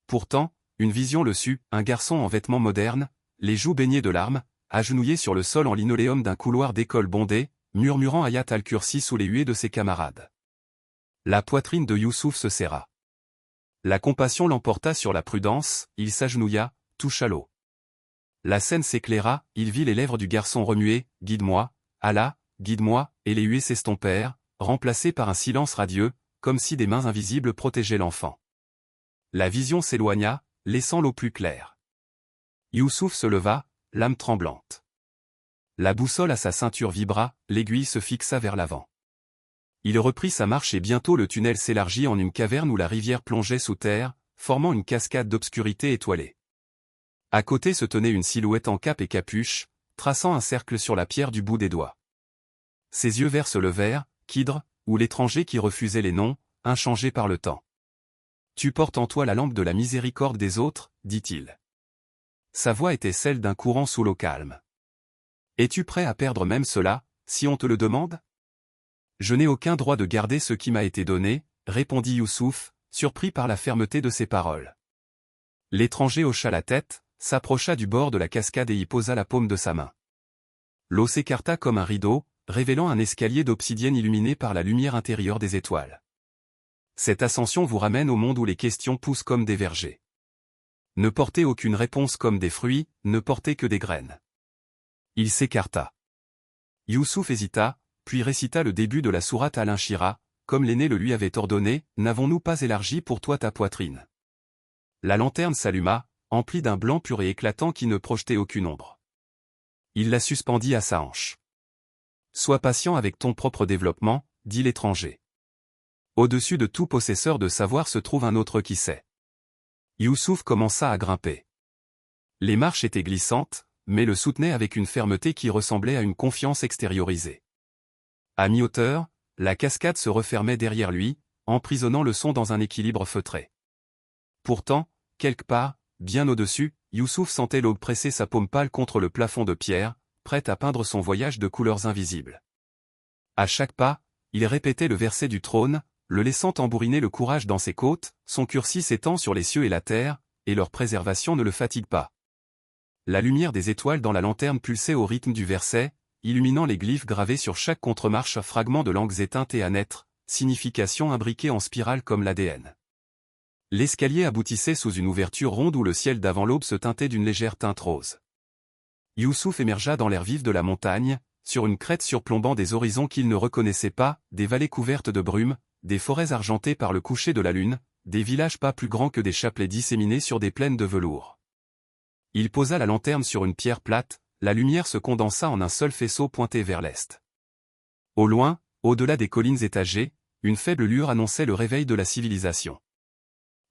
Pourtant, une vision le sut, un garçon en vêtements modernes, les joues baignées de larmes, agenouillé sur le sol en linoléum d'un couloir d'école bondé, murmurant Ayat al-Kursi sous les huées de ses camarades. La poitrine de Youssouf se serra. La compassion l'emporta sur la prudence, il s'agenouilla, toucha l'eau. La scène s'éclaira, il vit les lèvres du garçon remuer, « Guide-moi, Allah, guide-moi », et les huées s'estompèrent, remplacées par un silence radieux, comme si des mains invisibles protégeaient l'enfant. La vision s'éloigna, laissant l'eau plus claire. Youssouf se leva, l'âme tremblante. La boussole à sa ceinture vibra, l'aiguille se fixa vers l'avant. Il reprit sa marche et bientôt le tunnel s'élargit en une caverne où la rivière plongeait sous terre, formant une cascade d'obscurité étoilée. À côté se tenait une silhouette en cape et capuche, traçant un cercle sur la pierre du bout des doigts. Ses yeux verts se levèrent, Kidr, ou l'étranger qui refusait les noms, inchangé par le temps. « Tu portes en toi la lampe de la miséricorde des autres, dit-il. » Sa voix était celle d'un courant sous l'eau calme. « Es-tu prêt à perdre même cela, si on te le demande ?»« Je n'ai aucun droit de garder ce qui m'a été donné, » répondit Youssouf, surpris par la fermeté de ses paroles. L'étranger hocha la tête, s'approcha du bord de la cascade et y posa la paume de sa main. L'eau s'écarta comme un rideau, révélant un escalier d'obsidienne illuminé par la lumière intérieure des étoiles. Cette ascension vous ramène au monde où les questions poussent comme des vergers. Ne portez aucune réponse comme des fruits, ne portez que des graines. Il s'écarta. Youssouf hésita, puis récita le début de la sourate Al-Inshirah, comme l'aîné le lui avait ordonné, « N'avons-nous pas élargi pour toi ta poitrine ?» La lanterne s'alluma, emplie d'un blanc pur et éclatant qui ne projetait aucune ombre. Il la suspendit à sa hanche. « Sois patient avec ton propre développement, » dit l'étranger. Au-dessus de tout possesseur de savoir se trouve un autre qui sait. Youssouf commença à grimper. Les marches étaient glissantes, mais le soutenaient avec une fermeté qui ressemblait à une confiance extériorisée. À mi-hauteur, la cascade se refermait derrière lui, emprisonnant le son dans un équilibre feutré. Pourtant, quelque part, bien au-dessus, Youssouf sentait l'eau presser sa paume pâle contre le plafond de pierre, prête à peindre son voyage de couleurs invisibles. À chaque pas, il répétait le verset du trône, le laissant tambouriner le courage dans ses côtes, son cursis s'étend sur les cieux et la terre, et leur préservation ne le fatigue pas. La lumière des étoiles dans la lanterne pulsait au rythme du verset, illuminant les glyphes gravés sur chaque contre-marche, fragments de langues éteintes et à naître, significations imbriquées en spirale comme l'ADN. L'escalier aboutissait sous une ouverture ronde où le ciel d'avant l'aube se teintait d'une légère teinte rose. Youssouf émergea dans l'air vif de la montagne, sur une crête surplombant des horizons qu'il ne reconnaissait pas, des vallées couvertes de brume, des forêts argentées par le coucher de la lune, des villages pas plus grands que des chapelets disséminés sur des plaines de velours. Il posa la lanterne sur une pierre plate, la lumière se condensa en un seul faisceau pointé vers l'est. Au loin, au-delà des collines étagées, une faible lueur annonçait le réveil de la civilisation.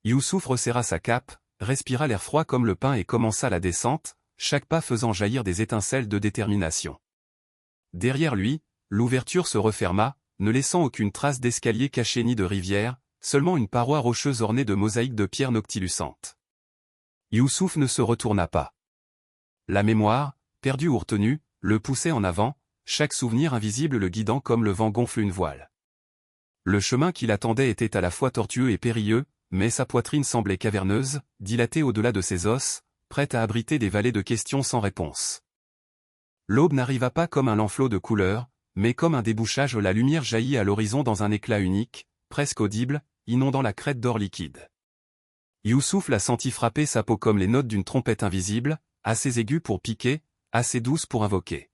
Youssouf resserra sa cape, respira l'air froid comme le pain et commença la descente, chaque pas faisant jaillir des étincelles de détermination. Derrière lui, l'ouverture se referma, ne laissant aucune trace d'escalier caché ni de rivière, seulement une paroi rocheuse ornée de mosaïques de pierres noctilucentes. Youssouf ne se retourna pas. La mémoire, perdue ou retenue, le poussait en avant, chaque souvenir invisible le guidant comme le vent gonfle une voile. Le chemin qui l'attendait était à la fois tortueux et périlleux, mais sa poitrine semblait caverneuse, dilatée au-delà de ses os, prête à abriter des vallées de questions sans réponse. L'aube n'arriva pas comme un lanflot de couleurs, mais comme un débouchage où la lumière jaillit à l'horizon dans un éclat unique, presque audible, inondant la crête d'or liquide. Youssouf la sentit frapper sa peau comme les notes d'une trompette invisible, assez aiguë pour piquer, assez douce pour invoquer.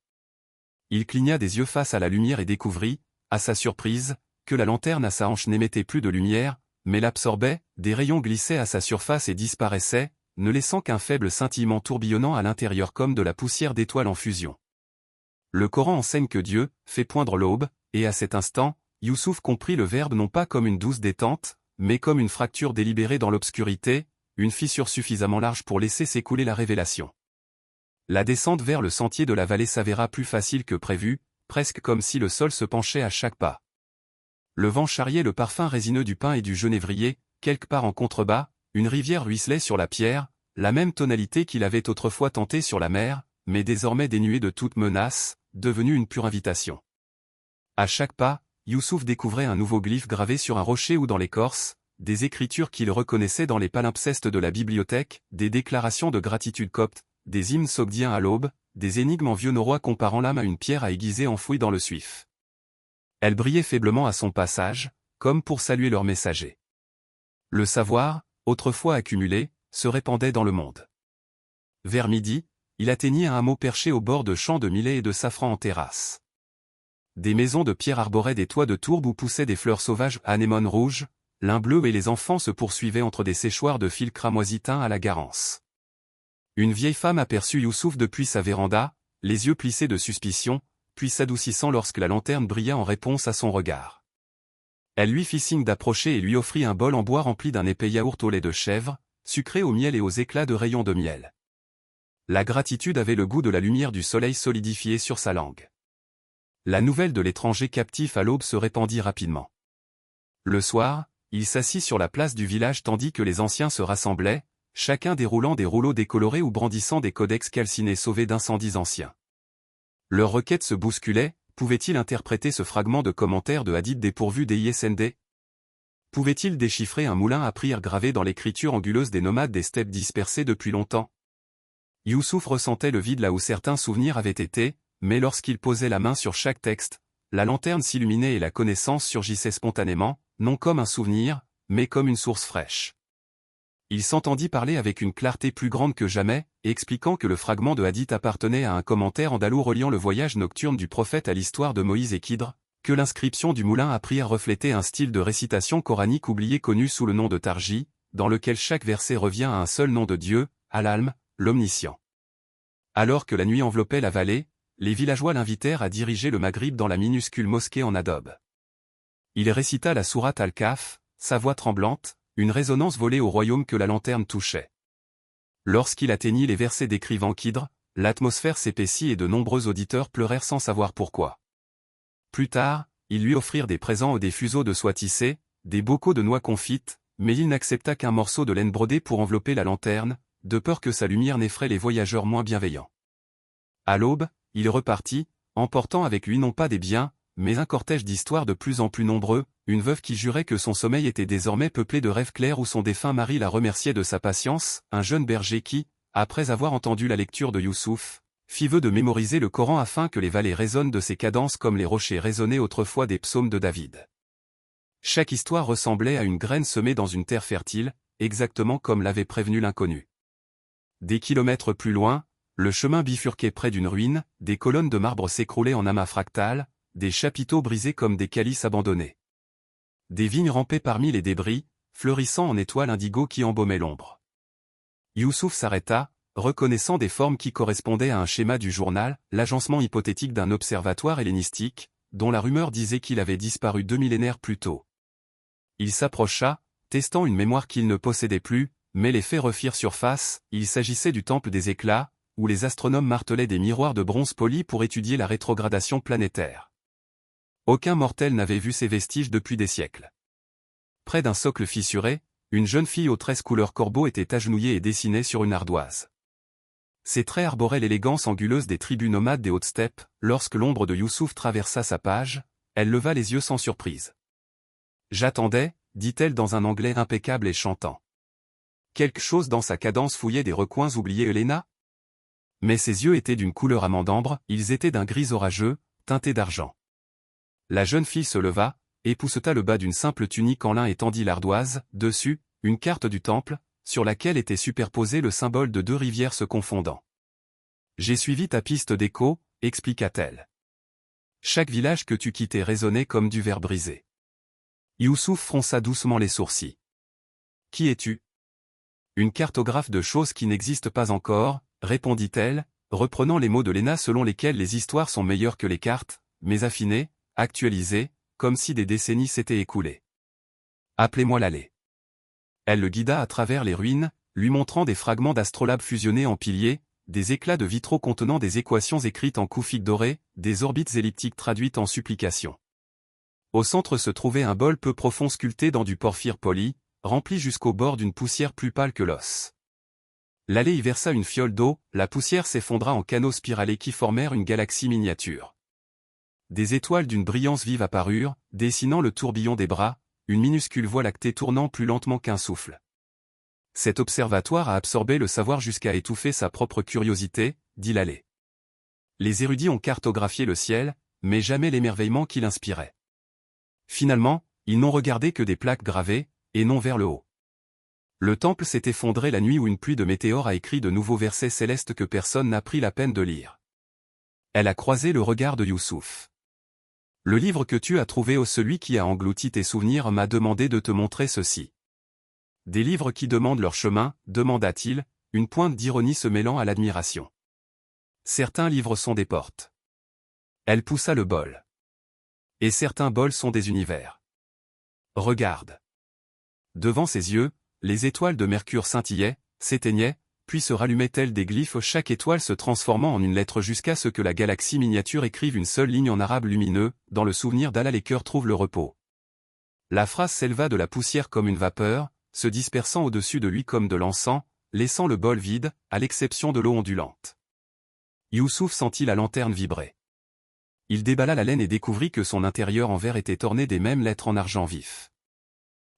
Il cligna des yeux face à la lumière et découvrit, à sa surprise, que la lanterne à sa hanche n'émettait plus de lumière, mais l'absorbait, des rayons glissaient à sa surface et disparaissaient, ne laissant qu'un faible scintillement tourbillonnant à l'intérieur comme de la poussière d'étoiles en fusion. Le Coran enseigne que Dieu fait poindre l'aube, et à cet instant, Youssouf comprit le verbe non pas comme une douce détente, mais comme une fracture délibérée dans l'obscurité, une fissure suffisamment large pour laisser s'écouler la révélation. La descente vers le sentier de la vallée s'avéra plus facile que prévu, presque comme si le sol se penchait à chaque pas. Le vent charriait le parfum résineux du pin et du genévrier, quelque part en contrebas, une rivière ruisselait sur la pierre, la même tonalité qu'il avait autrefois tentée sur la mer, mais désormais dénuée de toute menace, devenue une pure invitation. À chaque pas, Youssouf découvrait un nouveau glyphe gravé sur un rocher ou dans l'écorce, des écritures qu'il reconnaissait dans les palimpsestes de la bibliothèque, des déclarations de gratitude copte, des hymnes sogdiens à l'aube, des énigmes en vieux norrois comparant l'âme à une pierre à aiguiser enfouie dans le suif. Elle brillait faiblement à son passage, comme pour saluer leur messager. Le savoir, autrefois accumulé, se répandait dans le monde. Vers midi, il atteignit un hameau perché au bord de champs de millet et de safran en terrasse. Des maisons de pierre arboraient des toits de tourbe où poussaient des fleurs sauvages anémones rouges, lin bleu et les enfants se poursuivaient entre des séchoirs de fils cramoisis teints à la Garance. Une vieille femme aperçut Youssouf depuis sa véranda, les yeux plissés de suspicion, puis s'adoucissant lorsque la lanterne brilla en réponse à son regard. Elle lui fit signe d'approcher et lui offrit un bol en bois rempli d'un épais yaourt au lait de chèvre, sucré au miel et aux éclats de rayons de miel. La gratitude avait le goût de la lumière du soleil solidifiée sur sa langue. La nouvelle de l'étranger captif à l'aube se répandit rapidement. Le soir, il s'assit sur la place du village tandis que les anciens se rassemblaient, chacun déroulant des rouleaux décolorés ou brandissant des codex calcinés sauvés d'incendies anciens. Leurs requêtes se bousculaient, pouvait-il interpréter ce fragment de commentaire de hadith dépourvu des ISND? Pouvait-il déchiffrer un moulin à prière gravé dans l'écriture anguleuse des nomades des steppes dispersés depuis longtemps? Youssouf ressentait le vide là où certains souvenirs avaient été, mais lorsqu'il posait la main sur chaque texte, la lanterne s'illuminait et la connaissance surgissait spontanément, non comme un souvenir, mais comme une source fraîche. Il s'entendit parler avec une clarté plus grande que jamais, expliquant que le fragment de hadith appartenait à un commentaire andalou reliant le voyage nocturne du prophète à l'histoire de Moïse et Khidr, que l'inscription du moulin à prière reflétait un style de récitation coranique oublié connu sous le nom de Tarji, dans lequel chaque verset revient à un seul nom de Dieu, Al-Alm, l'Omniscient. Alors que la nuit enveloppait la vallée, les villageois l'invitèrent à diriger le Maghrib dans la minuscule mosquée en adobe. Il récita la sourate Al-Kahf, sa voix tremblante, une résonance volée au royaume que la lanterne touchait. Lorsqu'il atteignit les versets décrivant Khidr, l'atmosphère s'épaissit et de nombreux auditeurs pleurèrent sans savoir pourquoi. Plus tard, ils lui offrirent des présents ou des fuseaux de soie tissée, des bocaux de noix confites, mais il n'accepta qu'un morceau de laine brodée pour envelopper la lanterne, de peur que sa lumière n'effraie les voyageurs moins bienveillants. À l'aube, il repartit, emportant avec lui non pas des biens, mais un cortège d'histoires de plus en plus nombreux, une veuve qui jurait que son sommeil était désormais peuplé de rêves clairs où son défunt mari la remerciait de sa patience, un jeune berger qui, après avoir entendu la lecture de Youssouf, fit vœu de mémoriser le Coran afin que les vallées résonnent de ses cadences comme les rochers résonnaient autrefois des psaumes de David. Chaque histoire ressemblait à une graine semée dans une terre fertile, exactement comme l'avait prévenu l'inconnu. Des kilomètres plus loin, le chemin bifurquait près d'une ruine, des colonnes de marbre s'écroulaient en amas fractal, des chapiteaux brisés comme des calices abandonnés. Des vignes rampaient parmi les débris, fleurissant en étoiles indigo qui embaumaient l'ombre. Youssouf s'arrêta, reconnaissant des formes qui correspondaient à un schéma du journal, l'agencement hypothétique d'un observatoire hellénistique, dont la rumeur disait qu'il avait disparu 2 millénaires plus tôt. Il s'approcha, testant une mémoire qu'il ne possédait plus, mais les faits refirent surface, il s'agissait du temple des éclats, où les astronomes martelaient des miroirs de bronze poli pour étudier la rétrogradation planétaire. Aucun mortel n'avait vu ces vestiges depuis des siècles. Près d'un socle fissuré, une jeune fille aux tresses couleur corbeau était agenouillée et dessinait sur une ardoise. Ses traits arboraient l'élégance anguleuse des tribus nomades des hautes steppes. Lorsque l'ombre de Youssouf traversa sa page, elle leva les yeux sans surprise. « J'attendais », dit-elle dans un anglais impeccable et chantant. Quelque chose dans sa cadence fouillait des recoins oubliés Helena. Mais ses yeux étaient d'une couleur amandambre, ils étaient d'un gris orageux, teinté d'argent. La jeune fille se leva, épousseta le bas d'une simple tunique en lin et tendit l'ardoise, dessus, une carte du temple, sur laquelle était superposé le symbole de 2 rivières se confondant. « J'ai suivi ta piste d'écho », expliqua-t-elle. Chaque village que tu quittais résonnait comme du verre brisé. Youssouf fronça doucement les sourcils. « Qui es-tu » ? « Une cartographe de choses qui n'existent pas encore, » répondit-elle, reprenant les mots de Léna selon lesquels les histoires sont meilleures que les cartes, mais affinées, actualisées, comme si des décennies s'étaient écoulées. « Appelez-moi Laleh. » Elle le guida à travers les ruines, lui montrant des fragments d'astrolabes fusionnés en piliers, des éclats de vitraux contenant des équations écrites en koufiques dorés, des orbites elliptiques traduites en supplications. Au centre se trouvait un bol peu profond sculpté dans du porphyre poli, rempli jusqu'au bord d'une poussière plus pâle que l'os. Laleh y versa une fiole d'eau, la poussière s'effondra en canaux spiralés qui formèrent une galaxie miniature. Des étoiles d'une brillance vive apparurent, dessinant le tourbillon des bras, une minuscule voie lactée tournant plus lentement qu'un souffle. Cet observatoire a absorbé le savoir jusqu'à étouffer sa propre curiosité, dit Laleh. Les érudits ont cartographié le ciel, mais jamais l'émerveillement qu'il inspirait. Finalement, ils n'ont regardé que des plaques gravées, et non vers le haut. Le temple s'est effondré la nuit où une pluie de météores a écrit de nouveaux versets célestes que personne n'a pris la peine de lire. Elle a croisé le regard de Youssouf. Le livre que tu as trouvé ô celui qui a englouti tes souvenirs m'a demandé de te montrer ceci. Des livres qui demandent leur chemin, demanda-t-il, une pointe d'ironie se mêlant à l'admiration. Certains livres sont des portes. Elle poussa le bol. Et certains bols sont des univers. Regarde. Devant ses yeux, les étoiles de Mercure scintillaient, s'éteignaient, puis se rallumaient telles des glyphes, chaque étoile se transformant en une lettre jusqu'à ce que la galaxie miniature écrive une seule ligne en arabe lumineux, dans le souvenir d'Allah les cœurs trouvent le repos. La phrase s'éleva de la poussière comme une vapeur, se dispersant au-dessus de lui comme de l'encens, laissant le bol vide, à l'exception de l'eau ondulante. Youssouf sentit la lanterne vibrer. Il déballa la laine et découvrit que son intérieur en verre était orné des mêmes lettres en argent vif.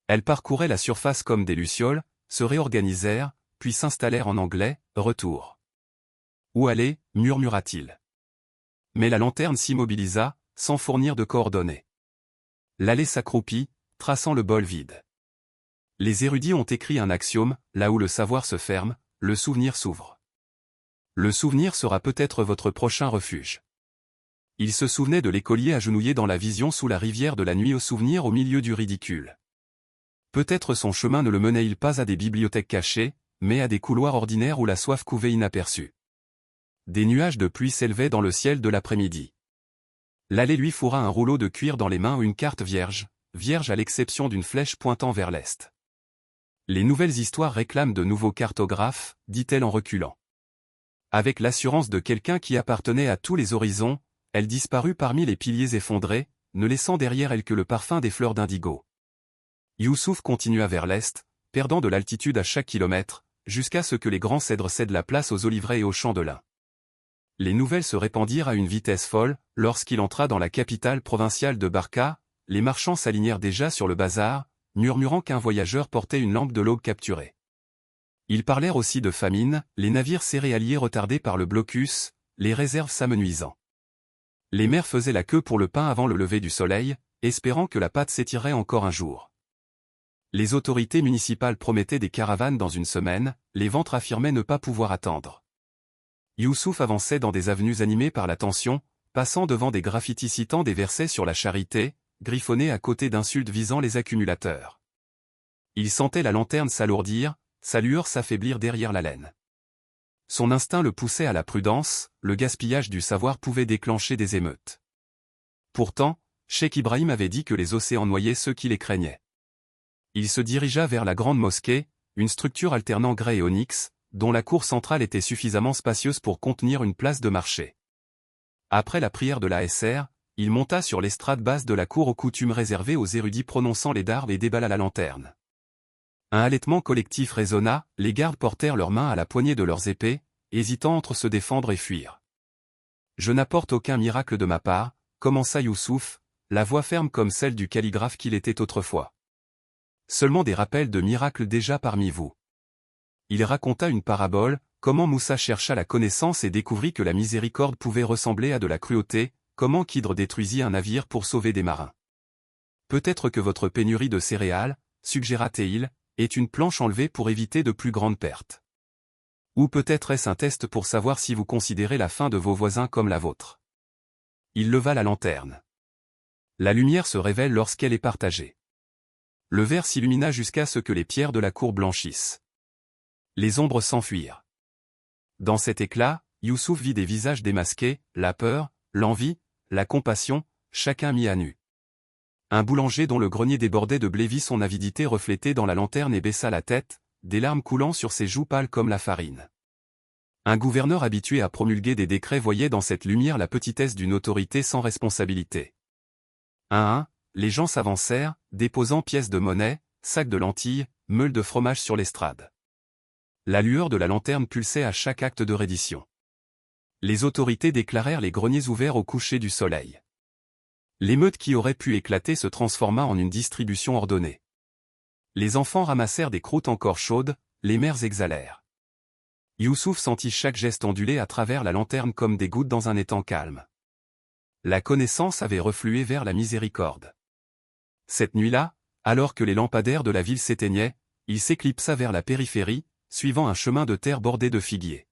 Elles parcouraient la surface comme des lucioles, se réorganisèrent, puis s'installèrent en anglais, « Retour ». « Où aller » murmura-t-il. Mais la lanterne s'immobilisa, sans fournir de coordonnées. Laleh s'accroupit, traçant le bol vide. Les érudits ont écrit un axiome, là où le savoir se ferme, le souvenir s'ouvre. Le souvenir sera peut-être votre prochain refuge. Il se souvenait de l'écolier agenouillé dans la vision sous la rivière de la nuit au souvenir au milieu du ridicule. Peut-être son chemin ne le menait-il pas à des bibliothèques cachées, mais à des couloirs ordinaires où la soif couvait inaperçue. Des nuages de pluie s'élevaient dans le ciel de l'après-midi. Laleh lui fourra un rouleau de cuir dans les mains ou une carte vierge, vierge à l'exception d'une flèche pointant vers l'est. Les nouvelles histoires réclament de nouveaux cartographes, dit-elle en reculant. Avec l'assurance de quelqu'un qui appartenait à tous les horizons, elle disparut parmi les piliers effondrés, ne laissant derrière elle que le parfum des fleurs d'indigo. Youssouf continua vers l'est, perdant de l'altitude à chaque kilomètre, jusqu'à ce que les grands cèdres cèdent la place aux oliveraies et aux champs de lin. Les nouvelles se répandirent à une vitesse folle, lorsqu'il entra dans la capitale provinciale de Barka, les marchands s'alignèrent déjà sur le bazar, murmurant qu'un voyageur portait une lampe de l'aube capturée. Ils parlèrent aussi de famine, les navires céréaliers retardés par le blocus, les réserves s'amenuisant. Les mères faisaient la queue pour le pain avant le lever du soleil, espérant que la pâte s'étirerait encore un jour. Les autorités municipales promettaient des caravanes dans une semaine, les ventres affirmaient ne pas pouvoir attendre. Youssouf avançait dans des avenues animées par la tension, passant devant des graffitis citant des versets sur la charité, griffonnés à côté d'insultes visant les accumulateurs. Il sentait la lanterne s'alourdir, sa lueur s'affaiblir derrière la laine. Son instinct le poussait à la prudence, le gaspillage du savoir pouvait déclencher des émeutes. Pourtant, Cheikh Ibrahim avait dit que les océans noyaient ceux qui les craignaient. Il se dirigea vers la grande mosquée, une structure alternant grès et onyx, dont la cour centrale était suffisamment spacieuse pour contenir une place de marché. Après la prière de l'ASR, il monta sur l'estrade basse de la cour aux coutumes réservées aux érudits prononçant les dards et déballa la lanterne. Un halètement collectif résonna, les gardes portèrent leurs mains à la poignée de leurs épées, hésitant entre se défendre et fuir. « Je n'apporte aucun miracle de ma part », commença Youssouf, la voix ferme comme celle du calligraphe qu'il était autrefois. Seulement des rappels de miracles déjà parmi vous. Il raconta une parabole, comment Moussa chercha la connaissance et découvrit que la miséricorde pouvait ressembler à de la cruauté, comment qu'Hydre détruisit un navire pour sauver des marins. Peut-être que votre pénurie de céréales, suggéra-t-il, est une planche enlevée pour éviter de plus grandes pertes. Ou peut-être est-ce un test pour savoir si vous considérez la faim de vos voisins comme la vôtre. Il leva la lanterne. La lumière se révèle lorsqu'elle est partagée. Le verre s'illumina jusqu'à ce que les pierres de la cour blanchissent. Les ombres s'enfuirent. Dans cet éclat, Youssouf vit des visages démasqués, la peur, l'envie, la compassion, chacun mis à nu. Un boulanger dont le grenier débordait de blé vit son avidité reflétée dans la lanterne et baissa la tête, des larmes coulant sur ses joues pâles comme la farine. Un gouverneur habitué à promulguer des décrets voyait dans cette lumière la petitesse d'une autorité sans responsabilité. Un à un, les gens s'avancèrent, déposant pièces de monnaie, sacs de lentilles, meules de fromage sur l'estrade. La lueur de la lanterne pulsait à chaque acte de reddition. Les autorités déclarèrent les greniers ouverts au coucher du soleil. L'émeute qui aurait pu éclater se transforma en une distribution ordonnée. Les enfants ramassèrent des croûtes encore chaudes, les mères exhalèrent. Youssouf sentit chaque geste onduler à travers la lanterne comme des gouttes dans un étang calme. La connaissance avait reflué vers la miséricorde. Cette nuit-là, alors que les lampadaires de la ville s'éteignaient, il s'éclipsa vers la périphérie, suivant un chemin de terre bordé de figuiers.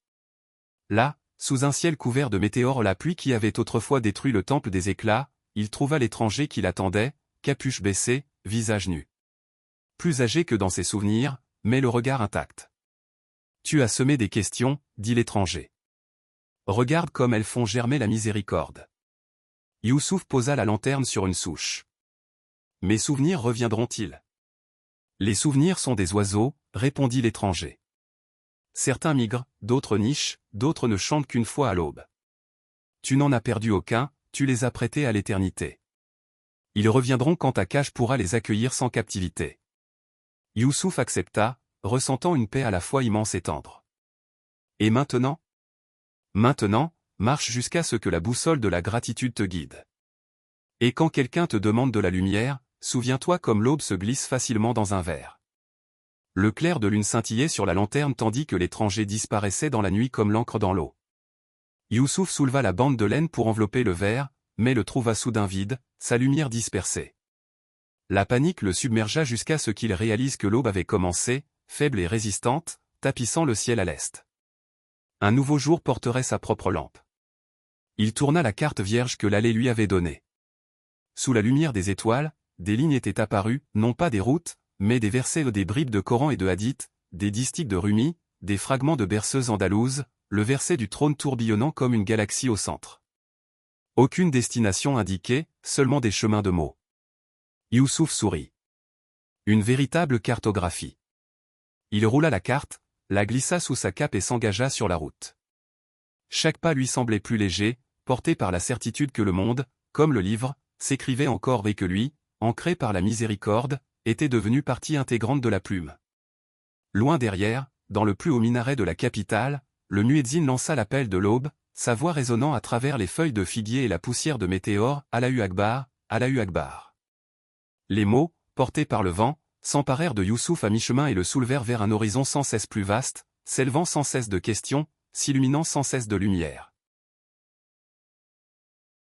Là, sous un ciel couvert de météores, la pluie qui avait autrefois détruit le temple des éclats, il trouva l'étranger qui l'attendait, capuche baissée, visage nu. Plus âgé que dans ses souvenirs, mais le regard intact. « Tu as semé des questions, dit l'étranger. Regarde comme elles font germer la miséricorde. » Youssouf posa la lanterne sur une souche. Mes souvenirs reviendront-ils? Les souvenirs sont des oiseaux, répondit l'étranger. Certains migrent, d'autres nichent, d'autres ne chantent qu'une fois à l'aube. Tu n'en as perdu aucun, tu les as prêtés à l'éternité. Ils reviendront quand ta cage pourra les accueillir sans captivité. Youssouf accepta, ressentant une paix à la fois immense et tendre. Et maintenant? Maintenant, marche jusqu'à ce que la boussole de la gratitude te guide. Et quand quelqu'un te demande de la lumière, souviens-toi comme l'aube se glisse facilement dans un verre. Le clair de lune scintillait sur la lanterne tandis que l'étranger disparaissait dans la nuit comme l'encre dans l'eau. Youssouf souleva la bande de laine pour envelopper le verre, mais le trouva soudain vide, sa lumière dispersée. La panique le submergea jusqu'à ce qu'il réalise que l'aube avait commencé, faible et résistante, tapissant le ciel à l'est. Un nouveau jour porterait sa propre lampe. Il tourna la carte vierge que l'allée lui avait donnée. Sous la lumière des étoiles, des lignes étaient apparues, non pas des routes, mais des versets des bribes de Coran et de Hadith, des distiques de Rumi, des fragments de berceuses andalouses, le verset du trône tourbillonnant comme une galaxie au centre. Aucune destination indiquée, seulement des chemins de mots. Youssouf sourit. Une véritable cartographie. Il roula la carte, la glissa sous sa cape et s'engagea sur la route. Chaque pas lui semblait plus léger, porté par la certitude que le monde, comme le livre, s'écrivait encore et que lui, ancré par la miséricorde, était devenu partie intégrante de la plume. Loin derrière, dans le plus haut minaret de la capitale, le muezzin lança l'appel de l'aube, sa voix résonnant à travers les feuilles de figuier et la poussière de météores, Allahu Akbar, Allahu Akbar. Les mots, portés par le vent, s'emparèrent de Youssouf à mi-chemin et le soulevèrent vers un horizon sans cesse plus vaste, s'élevant sans cesse de questions, s'illuminant sans cesse de lumière.